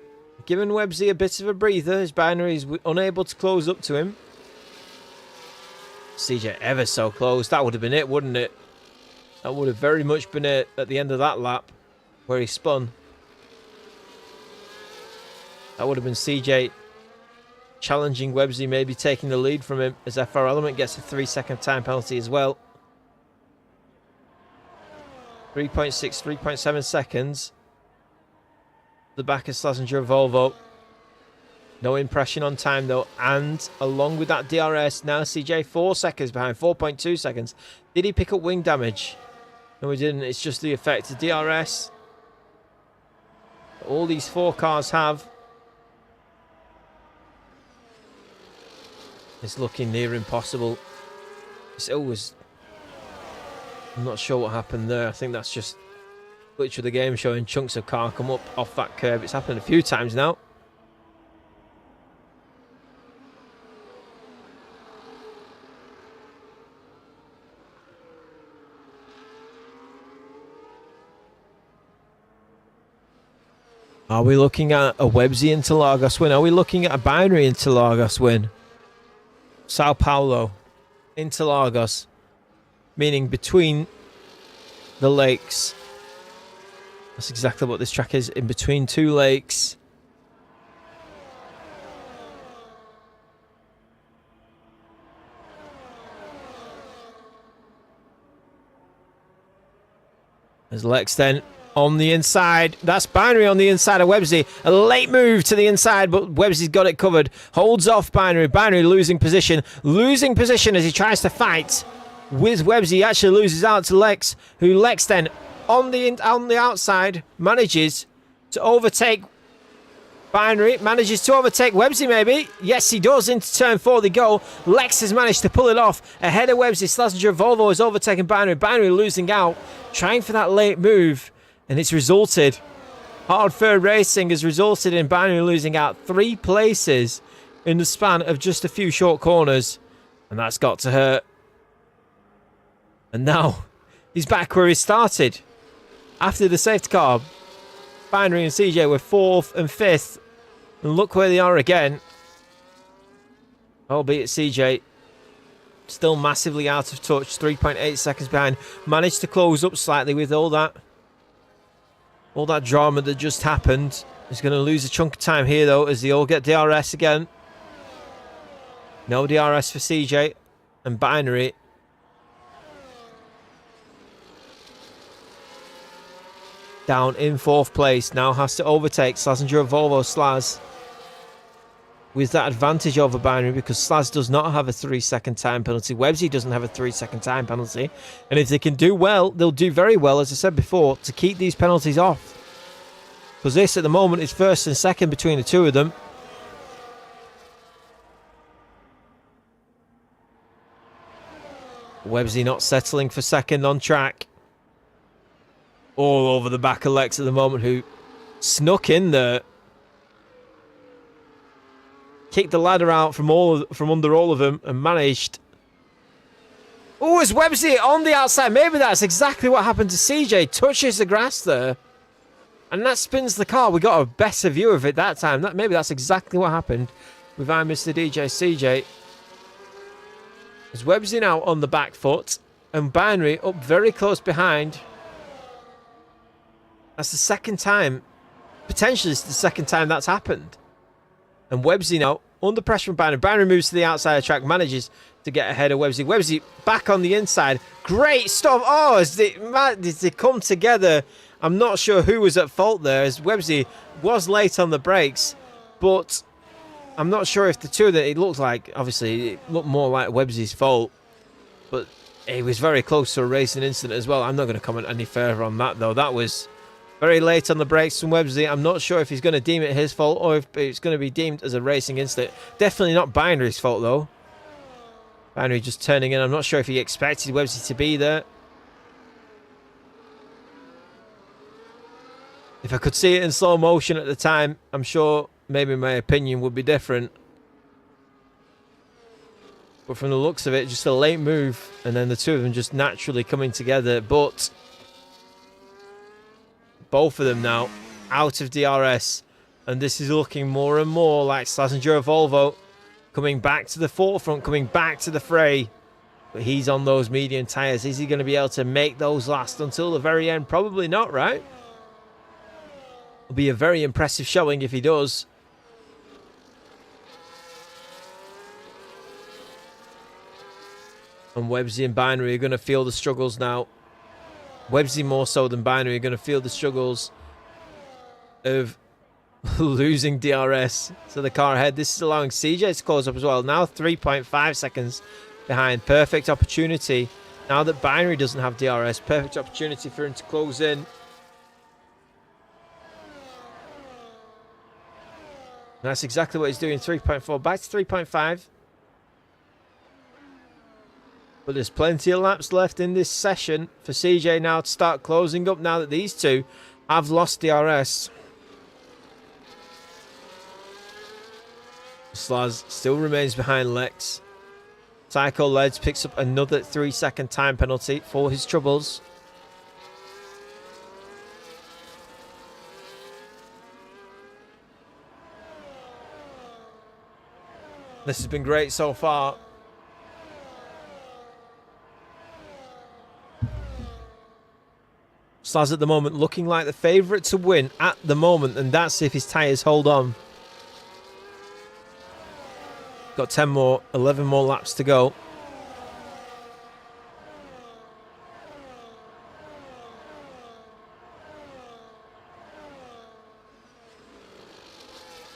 Websy a bit of a breather. His Binary is unable to close up to him. CJ ever so close. That would have been it, wouldn't it? That would have very much been it at the end of that lap where he spun. That would have been CJ challenging Websy, maybe taking the lead from him, as FR Element gets a 3-second time penalty as well. 3.6, 3.7 seconds. The back of Slazenger Volvo. No impression on time though, and along with that DRS, now CJ 4 seconds behind, 4.2 seconds. Did he pick up wing damage? No, he didn't. It's just the effect of DRS. All these 4 cars have. It's looking near impossible. It's always... I'm not sure what happened there. I think that's just glitch of the game, showing chunks of car come up off that curb. It's happened a few times now. Are we looking at a Websy Interlagos win? Are we looking at a Binary Interlagos win? Sao Paulo, Interlagos, meaning between the lakes. That's exactly what this track is, in between 2 lakes. There's Lex then on the inside. That's Binary on the inside of Websy. A late move to the inside, but Websy's got it covered. Holds off Binary. Binary losing position. Losing position as he tries to fight with Websy. He actually loses out to Lex, who Lex then on the outside manages to overtake Binary. Manages to overtake Websy maybe. Yes, he does. Into turn 4 they go. Lex has managed to pull it off ahead of Websy. Slazenger Volvo has overtaken Binary. Binary losing out, trying for that late move. And it's resulted, hard third racing has resulted in Binary losing out 3 places in the span of just a few short corners. And that's got to hurt. And now he's back where he started. After the safety car, Binary and CJ were 4th and 5th And look where they are again. Albeit CJ still massively out of touch. 3.8 seconds behind. Managed to close up slightly with all that drama that just happened. He's going to lose a chunk of time here, though, as they all get DRS again. No DRS for CJ and Binary. Down in 4th place. Now has to overtake Slazenger Volvo Slaz with that advantage over Binary, because Slaz does not have a 3-second time penalty. Websy doesn't have a 3-second time penalty. And if they can do well, they'll do very well, as I said before, to keep these penalties off. Because this, at the moment, is 1st and 2nd between the two of them. Websy not settling for 2nd on track. All over the back of Lex at the moment, who snuck in there. Kicked the ladder out from under all of them and managed. Oh, it's Websy on the outside. Maybe that's exactly what happened to CJ. Touches the grass there. And that spins the car. We got a better view of it that time. Maybe that's exactly what happened with I Mr. DJ CJ. As Websy now on the back foot. And Binary up very close behind. That's the 2nd time. Potentially it's the 2nd time that's happened. And Websy now under pressure from Binary. Binary moves to the outside of the track. Manages to get ahead of Websy. Websy back on the inside. Great stuff. Oh, as they come together. I'm not sure who was at fault there, as Websy was late on the brakes. But I'm not sure if the two of them, it looked like, obviously, it looked more like Websy's fault. But it was very close to a racing incident as well. I'm not going to comment any further on that, though. That was very late on the brakes from Websy. I'm not sure if he's going to deem it his fault or if it's going to be deemed as a racing incident. Definitely not Binary's fault, though. Binary just turning in. I'm not sure if he expected Websy to be there. If I could see it in slow motion at the time, I'm sure maybe my opinion would be different. But from the looks of it, just a late move. And then the two of them just naturally coming together. But both of them now out of DRS. And this is looking more and more like Slazenger Volvo coming back to the forefront, coming back to the fray. But he's on those medium tyres. Is he going to be able to make those last until the very end? Probably not, right? It'll be a very impressive showing if he does. And Websy and Binary are going to feel the struggles now. Websy more so than Binary are going to feel the struggles of losing DRS to the car ahead. This is allowing CJ to close up as well. Now 3.5 seconds behind. Perfect opportunity. Now that Binary doesn't have DRS, perfect opportunity for him to close in. That's exactly what he's doing. 3.4 back to 3.5. But there's plenty of laps left in this session for CJ now to start closing up now that these two have lost DRS. Slaz still remains behind Lex. Tycho Leds picks up another 3-second time penalty for his troubles. This has been great so far. Slaz at the moment looking like the favourite to win at the moment, and that's if his tyres hold on. Got 11 more laps to go.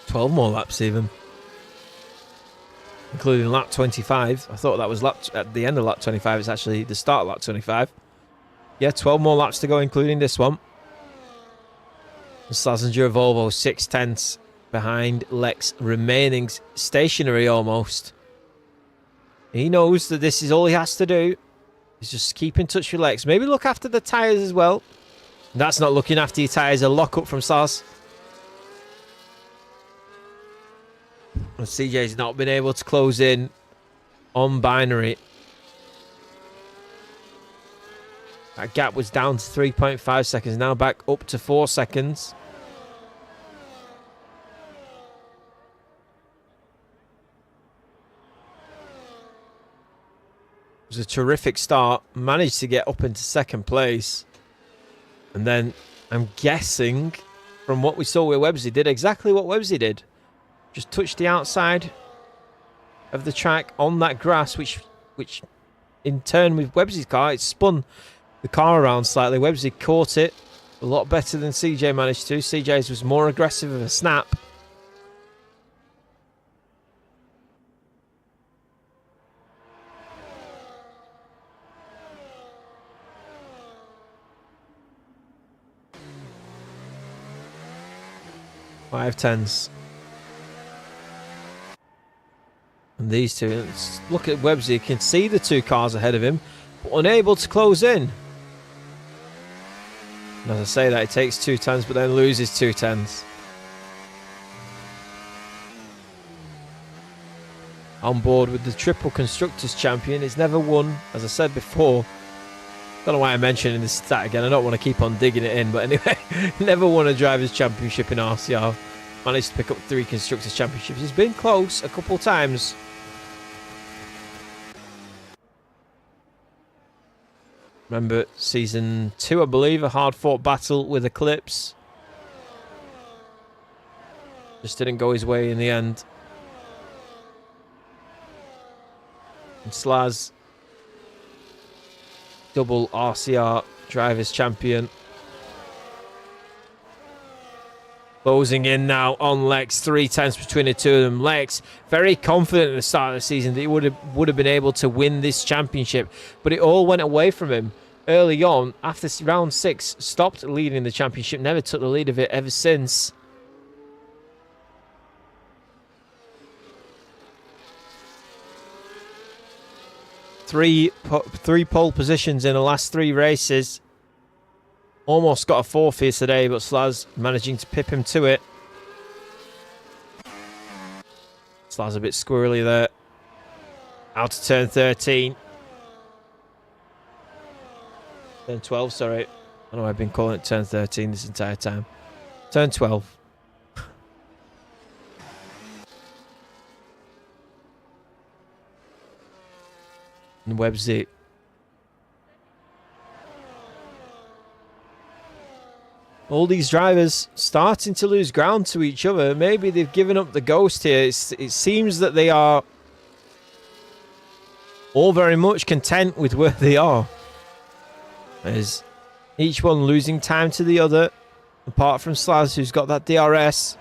$12 more laps even. Including lap 25. I thought that was at the end of lap 25. It's actually the start of lap 25. Yeah, 12 more laps to go, including this one. Slazenger Volvo 6/10 behind Lex, remaining stationary almost. He knows that this is all he has to do. Is just keep in touch with Lex. Maybe look after the tyres as well. That's not looking after your tyres. A lock up from Slaz. And CJ's not been able to close in on Binary. That gap was down to 3.5 seconds. Now back up to 4 seconds. was a terrific start. Managed to get up into second place. And then I'm guessing from what we saw with Websy, did exactly what Websy did. Just touched the outside of the track on that grass, which in turn with Websy's car, it spun the car around slightly. Websy caught it a lot better than CJ managed to. CJ's was more aggressive of a snap. Five tens. And these two, let's look at Websy. You can see the two cars ahead of him, but unable to close in. And as I say that, it takes 2 tens, but then loses 2 tens. On board with the triple Constructors champion. He's never won, as I said before. Don't know why I'm mentioning this stat again. I don't want to keep on digging it in, but anyway, never won a Drivers' Championship in RCR. Managed to pick up 3 Constructors' Championships. He's been close a couple times. Remember season 2, I believe, a hard-fought battle with Eclipse. Just didn't go his way in the end. And Slaz, double RCR Drivers' Champion. Closing in now on Lex. 3 tenths between the two of them. Lex very confident at the start of the season that he would have been able to win this championship, but it all went away from him early on. After round 6, stopped leading the championship. Never took the lead of it ever since. Three pole positions in the last 3 races. Almost got a 4th here today, but Slaz managing to pip him to it. Slaz a bit squirrely there. Out to turn 13. Turn 12, sorry. I know I've been calling it turn 13 this entire time. Turn 12. And Websy. All these drivers starting to lose ground to each other. Maybe they've given up the ghost here. It seems that they are all very much content with where they are. As each one losing time to the other. Apart from Slaz, who's got that DRS.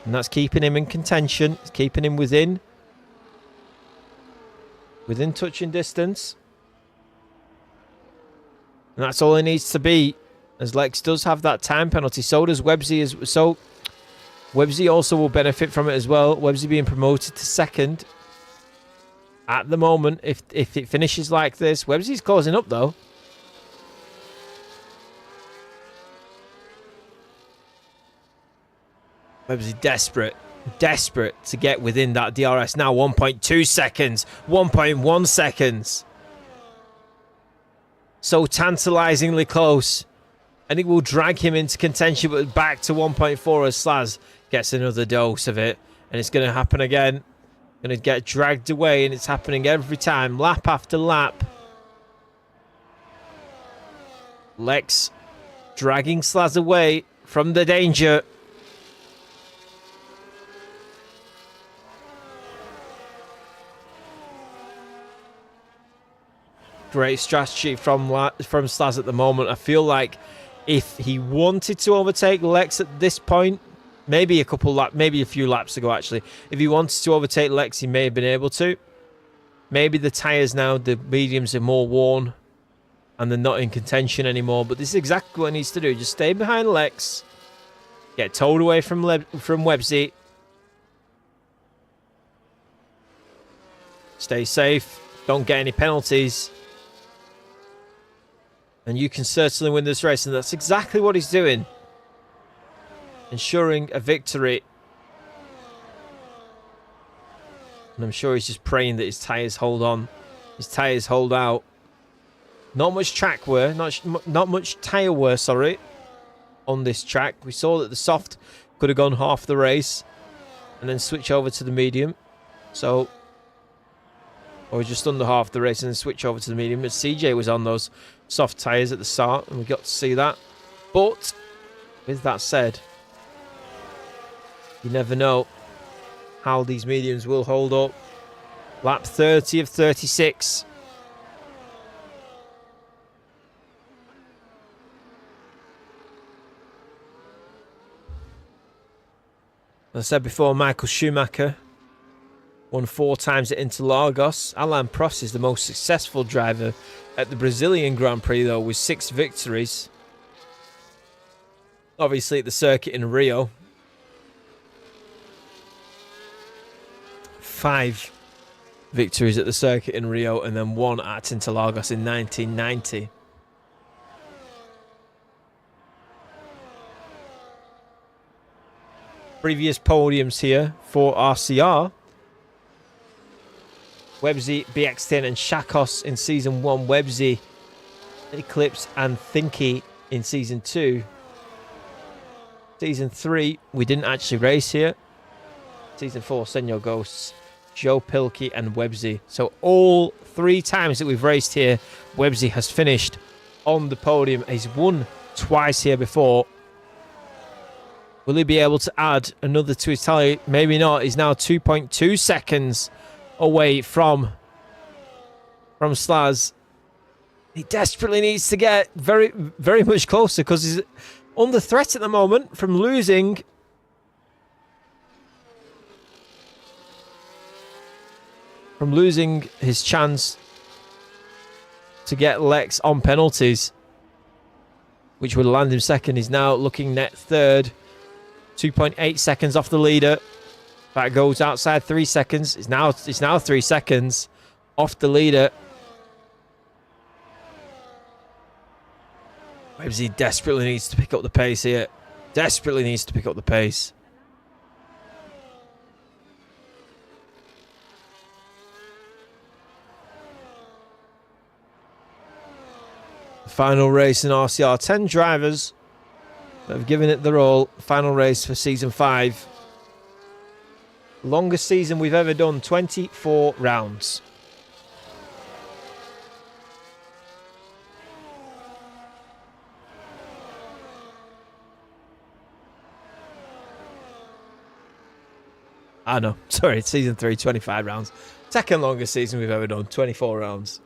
And that's keeping him in contention. It's keeping him within touching distance. And that's all he needs to be. As Lex does have that time penalty, so does Websy. So Websy also will benefit from it as well. Websy being promoted to 2nd. At the moment, if it finishes like this, Websy's closing up though. Websy desperate to get within that DRS now. 1.2 seconds, 1.1 seconds. So tantalizingly close. And it will drag him into contention, but back to 1.4 as Slaz gets another dose of it. And it's going to happen again. Going to get dragged away, and it's happening every time, lap after lap. Lex dragging Slaz away from the danger. Great strategy from Slaz at the moment. I feel like if he wanted to overtake Lex at this point, maybe a few laps ago actually, if he wanted to overtake Lex, he may have been able to. Maybe the tyres now, the mediums are more worn and they're not in contention anymore, but this is exactly what he needs to do. Just stay behind Lex, get towed away from Websy, stay safe, don't get any penalties. And you can certainly win this race. And that's exactly what he's doing. Ensuring a victory. And I'm sure he's just praying that his tyres hold on. His tyres hold out. Not much track wear. Not much tyre wear, sorry. On this track. We saw that the soft could have gone half the race. And then switch over to the medium. So or just under half the race, and then switch over to the medium. But CJ was on those soft tyres at the start, and we got to see that. But with that said, you never know how these mediums will hold up. Lap 30 of 36. As I said before, Michael Schumacher won 4 times at Interlagos. Alain Prost is the most successful driver at the Brazilian Grand Prix, though, with 6 victories. Obviously at the circuit in Rio. 5 victories at the circuit in Rio, and then 1 at Interlagos in 1990. Previous podiums here for RCR. Websy, BX10 and Shakos in Season 1. Websy, Eclipse and Thinky in Season 2. Season 3, we didn't actually race here. Season 4, Senor Ghosts, Joe Pilkey and Websy. So all 3 times that we've raced here, Websy has finished on the podium. He's won twice here before. Will he be able to add another to his tally? Maybe not. He's now 2.2 seconds away from Slaz. He desperately needs to get very, very much closer because he's under threat at the moment from losing his chance to get Lex on penalties, which would land him second. He's now looking net third. 2.8 seconds off the leader. That goes outside 3 seconds. It's now 3 seconds off the leader. Websy desperately needs to pick up the pace here. Desperately needs to pick up the pace. Final race in RCR. 10 drivers that have given it their all. Final race for Season 5. Longest season we've ever done. 24 rounds. I know. Sorry, it's Season 3, 25 rounds. Second longest season we've ever done. 24 rounds.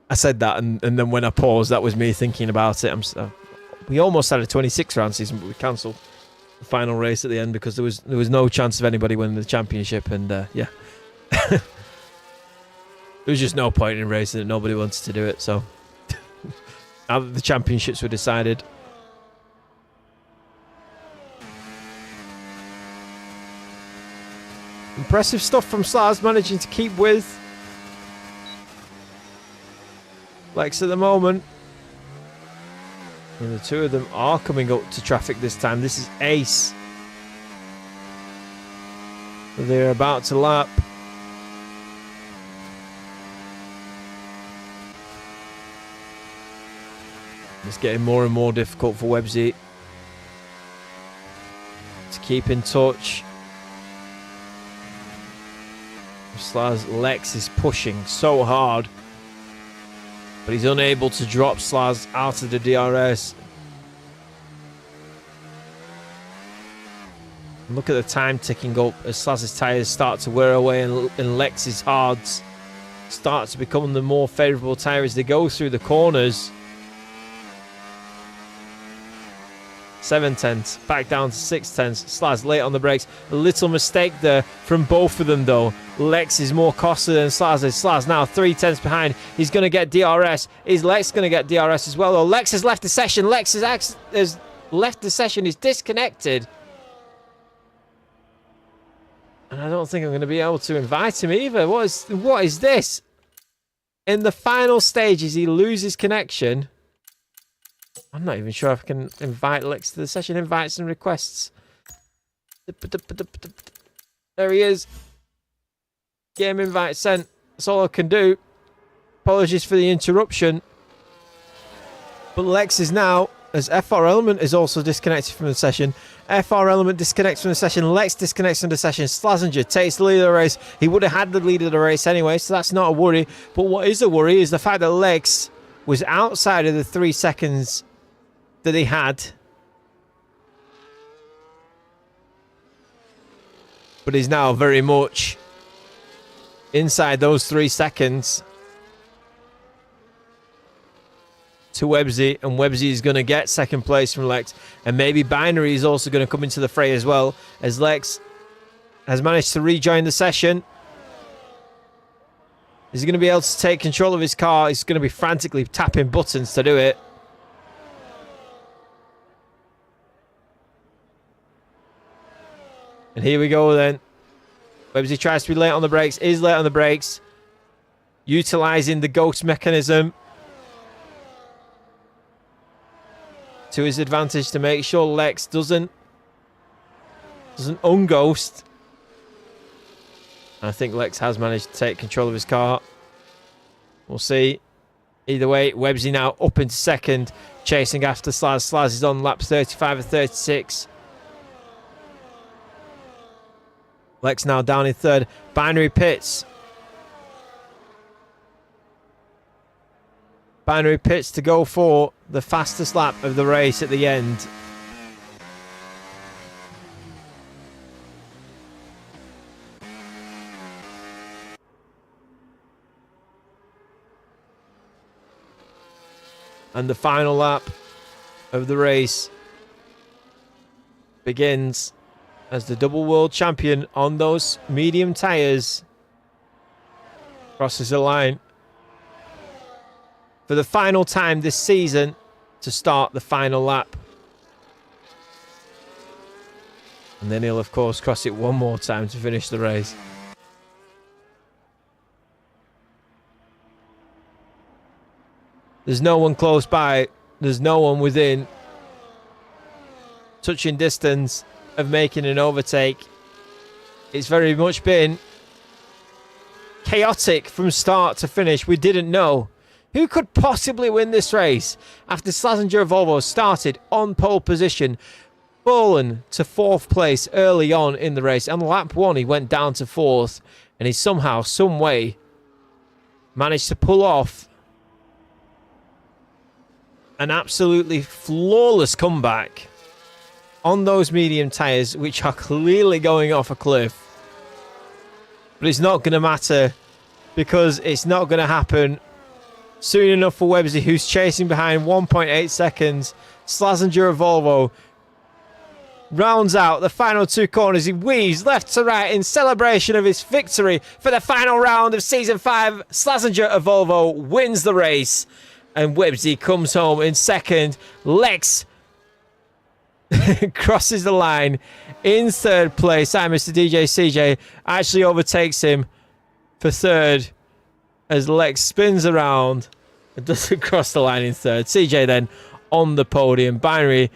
I said that, and then when I paused, that was me thinking about it. We almost had a 26-round season, but we cancelled the final race at the end because there was no chance of anybody winning the championship, and yeah. There was just no point in racing it. Nobody wanted to do it, so now that the championships were decided. Impressive stuff from Slaz, managing to keep with Lex at the moment. And the two of them are coming up to traffic this time. This is Ace. They're about to lap. It's getting more and more difficult for Websy to keep in touch. Slaz, Lex is pushing so hard, but he's unable to drop Slaz out of the DRS. And look at the time ticking up as Slaz's tyres start to wear away and Lex's hards start to become the more favourable tyre as they go through the corners. 7 tenths, back down to 6 tenths. Slaz late on the brakes. A little mistake there from both of them though. Lex is more costly than Slaz is. Slaz now 3 tenths behind. He's going to get DRS. Is Lex going to get DRS as well? Oh, Lex has left the session. Lex has left the session. He's disconnected. And I don't think I'm going to be able to invite him either. What is this? In the final stages, he loses connection. I'm not even sure if I can invite Lex to the session. Invites and requests. There he is. Game invite sent. That's all I can do. Apologies for the interruption. But Lex is now, as FR Element is also disconnected from the session, FR Element disconnects from the session. Lex disconnects from the session. Slazenger takes the lead of the race. He would have had the lead of the race anyway, so that's not a worry. But what is a worry is the fact that Lex was outside of the 3 seconds that he had. But he's now very much inside those 3 seconds to Websy, and Websy is going to get second place from Lex, and maybe Binary is also going to come into the fray as well, as Lex has managed to rejoin the session. Is he going to be able to take control of his car? He's going to be frantically tapping buttons to do it. And here we go then. Websy tries to be late on the brakes, is late on the brakes, utilising the ghost mechanism to his advantage to make sure Lex doesn't unghost. I think Lex has managed to take control of his car. We'll see. Either way, Websy now up into second, chasing after Slaz. Slaz is on laps 35 and 36. Lex now down in third. Binary pits. Binary pits to go for the fastest lap of the race at the end. And the final lap of the race begins as the double world champion on those medium tyres crosses the line for the final time this season to start the final lap. And then he'll, of course, cross it one more time to finish the race. There's no one close by. There's no one within touching distance of making an overtake. It's very much been chaotic from start to finish. We didn't know who could possibly win this race after Slazenger Volvo started on pole position, fallen to 4th place early on in the race. On lap 1, he went down to 4th, and he somehow, some way, managed to pull off an absolutely flawless comeback on those medium tyres, which are clearly going off a cliff. But it's not going to matter, because it's not going to happen soon enough for Websy, who's chasing behind 1.8 seconds. Slazenger of Volvo rounds out the final 2 corners. He weaves left to right in celebration of his victory for the final round of Season 5. Slazenger of Volvo wins the race, and Websy comes home in second. Lex crosses the line in 3rd place. Mr. DJ CJ actually overtakes him for 3rd as Lex spins around and doesn't cross the line in 3rd. CJ then on the podium. Binary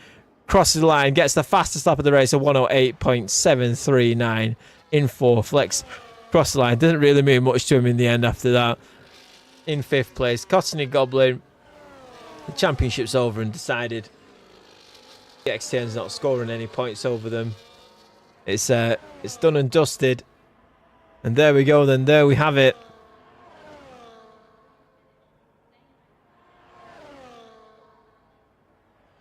crosses the line, gets the fastest lap of the race, a 108.739 in 4th. Lex crossed the line. Didn't really mean much to him in the end after that. In 5th place, Cottony Goblin. The championship's over and decided. The XTN's not scoring any points over them. It's done and dusted. And there we go then. There we have it.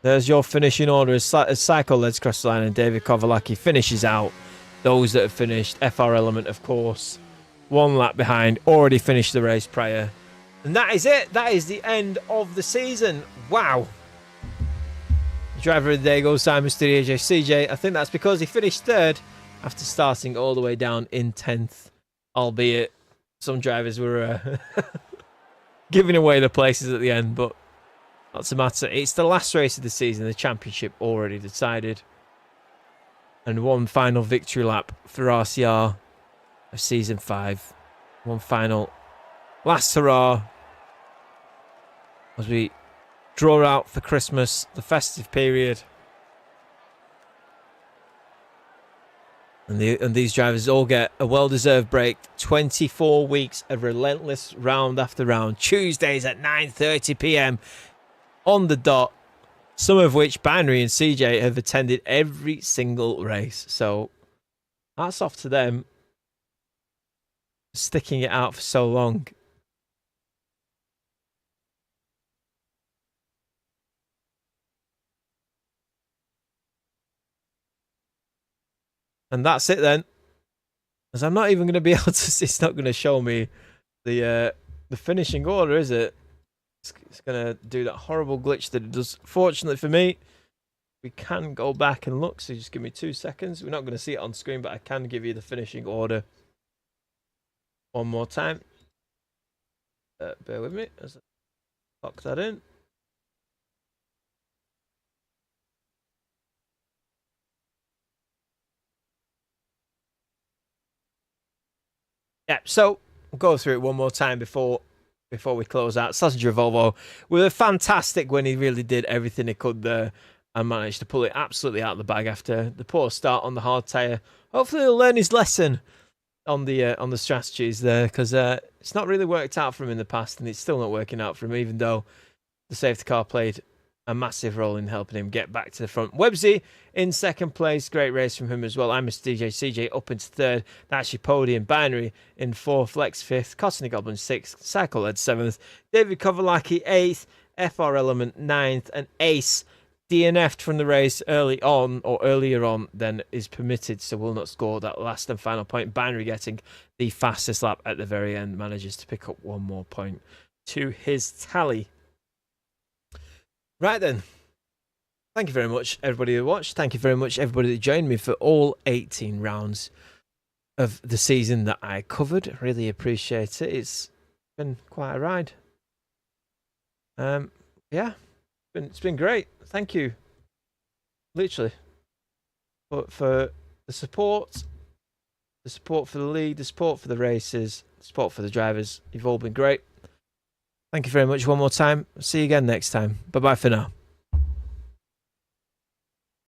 There's your finishing order as Psycho leads across the line and David Kovalaki finishes out those that have finished. FR Element, of course, 1 lap behind, already finished the race prior. And that is it. That is the end of the season. Wow. Driver of the day goes to Mr. CJ. I think that's because he finished 3rd after starting all the way down in 10th. Albeit some drivers were giving away the places at the end, but not to matter. It's the last race of the season. The championship already decided. And 1 final victory lap for RCR of Season 5. 1 final last hurrah as we draw out for Christmas, the festive period. And these drivers all get a well-deserved break. 24 weeks of relentless round after round. Tuesdays at 9:30 p.m. on the dot some of which Binary and CJ have attended every single race. So hats off to them, sticking it out for so long. And that's it then. As I'm not even going to be able to, it's not going to show me the finishing order, is it? It's going to do that horrible glitch that it does. Fortunately for me, we can go back and look. So just give me 2 seconds. We're not going to see it on screen, but I can give you the finishing order one more time. Bear with me as I lock that in. Yeah, so we'll go through it one more time before we close out. Schlesinger Volvo with a fantastic win. He really did everything he could there and managed to pull it absolutely out of the bag after the poor start on the hard tyre. Hopefully he'll learn his lesson on the strategies there, because it's not really worked out for him in the past, and it's still not working out for him, even though the safety car played a massive role in helping him get back to the front. Websy in second place. Great race from him as well. I'm Mr. DJ. CJ up into third. That's your podium. Binary in fourth. Lex fifth. Costner Goblin sixth. Cycle led seventh. David Kovalaki eighth. FR Element ninth. And Ace DNF'd from the race early on, or earlier on than is permitted, so will not score that last and final point. Binary getting the fastest lap at the very end. Manages to pick up one more point to his tally. Right then, thank you very much everybody who watched. Thank you very much everybody that joined me for all 18 rounds of the season that I covered. Really appreciate it. It's been quite a ride. Yeah, it's been great. Thank you, literally, but for the support for the league, the support for the races, the support for the drivers. You've all been great. Thank you very much one more time. See you again next time. Bye-bye for now.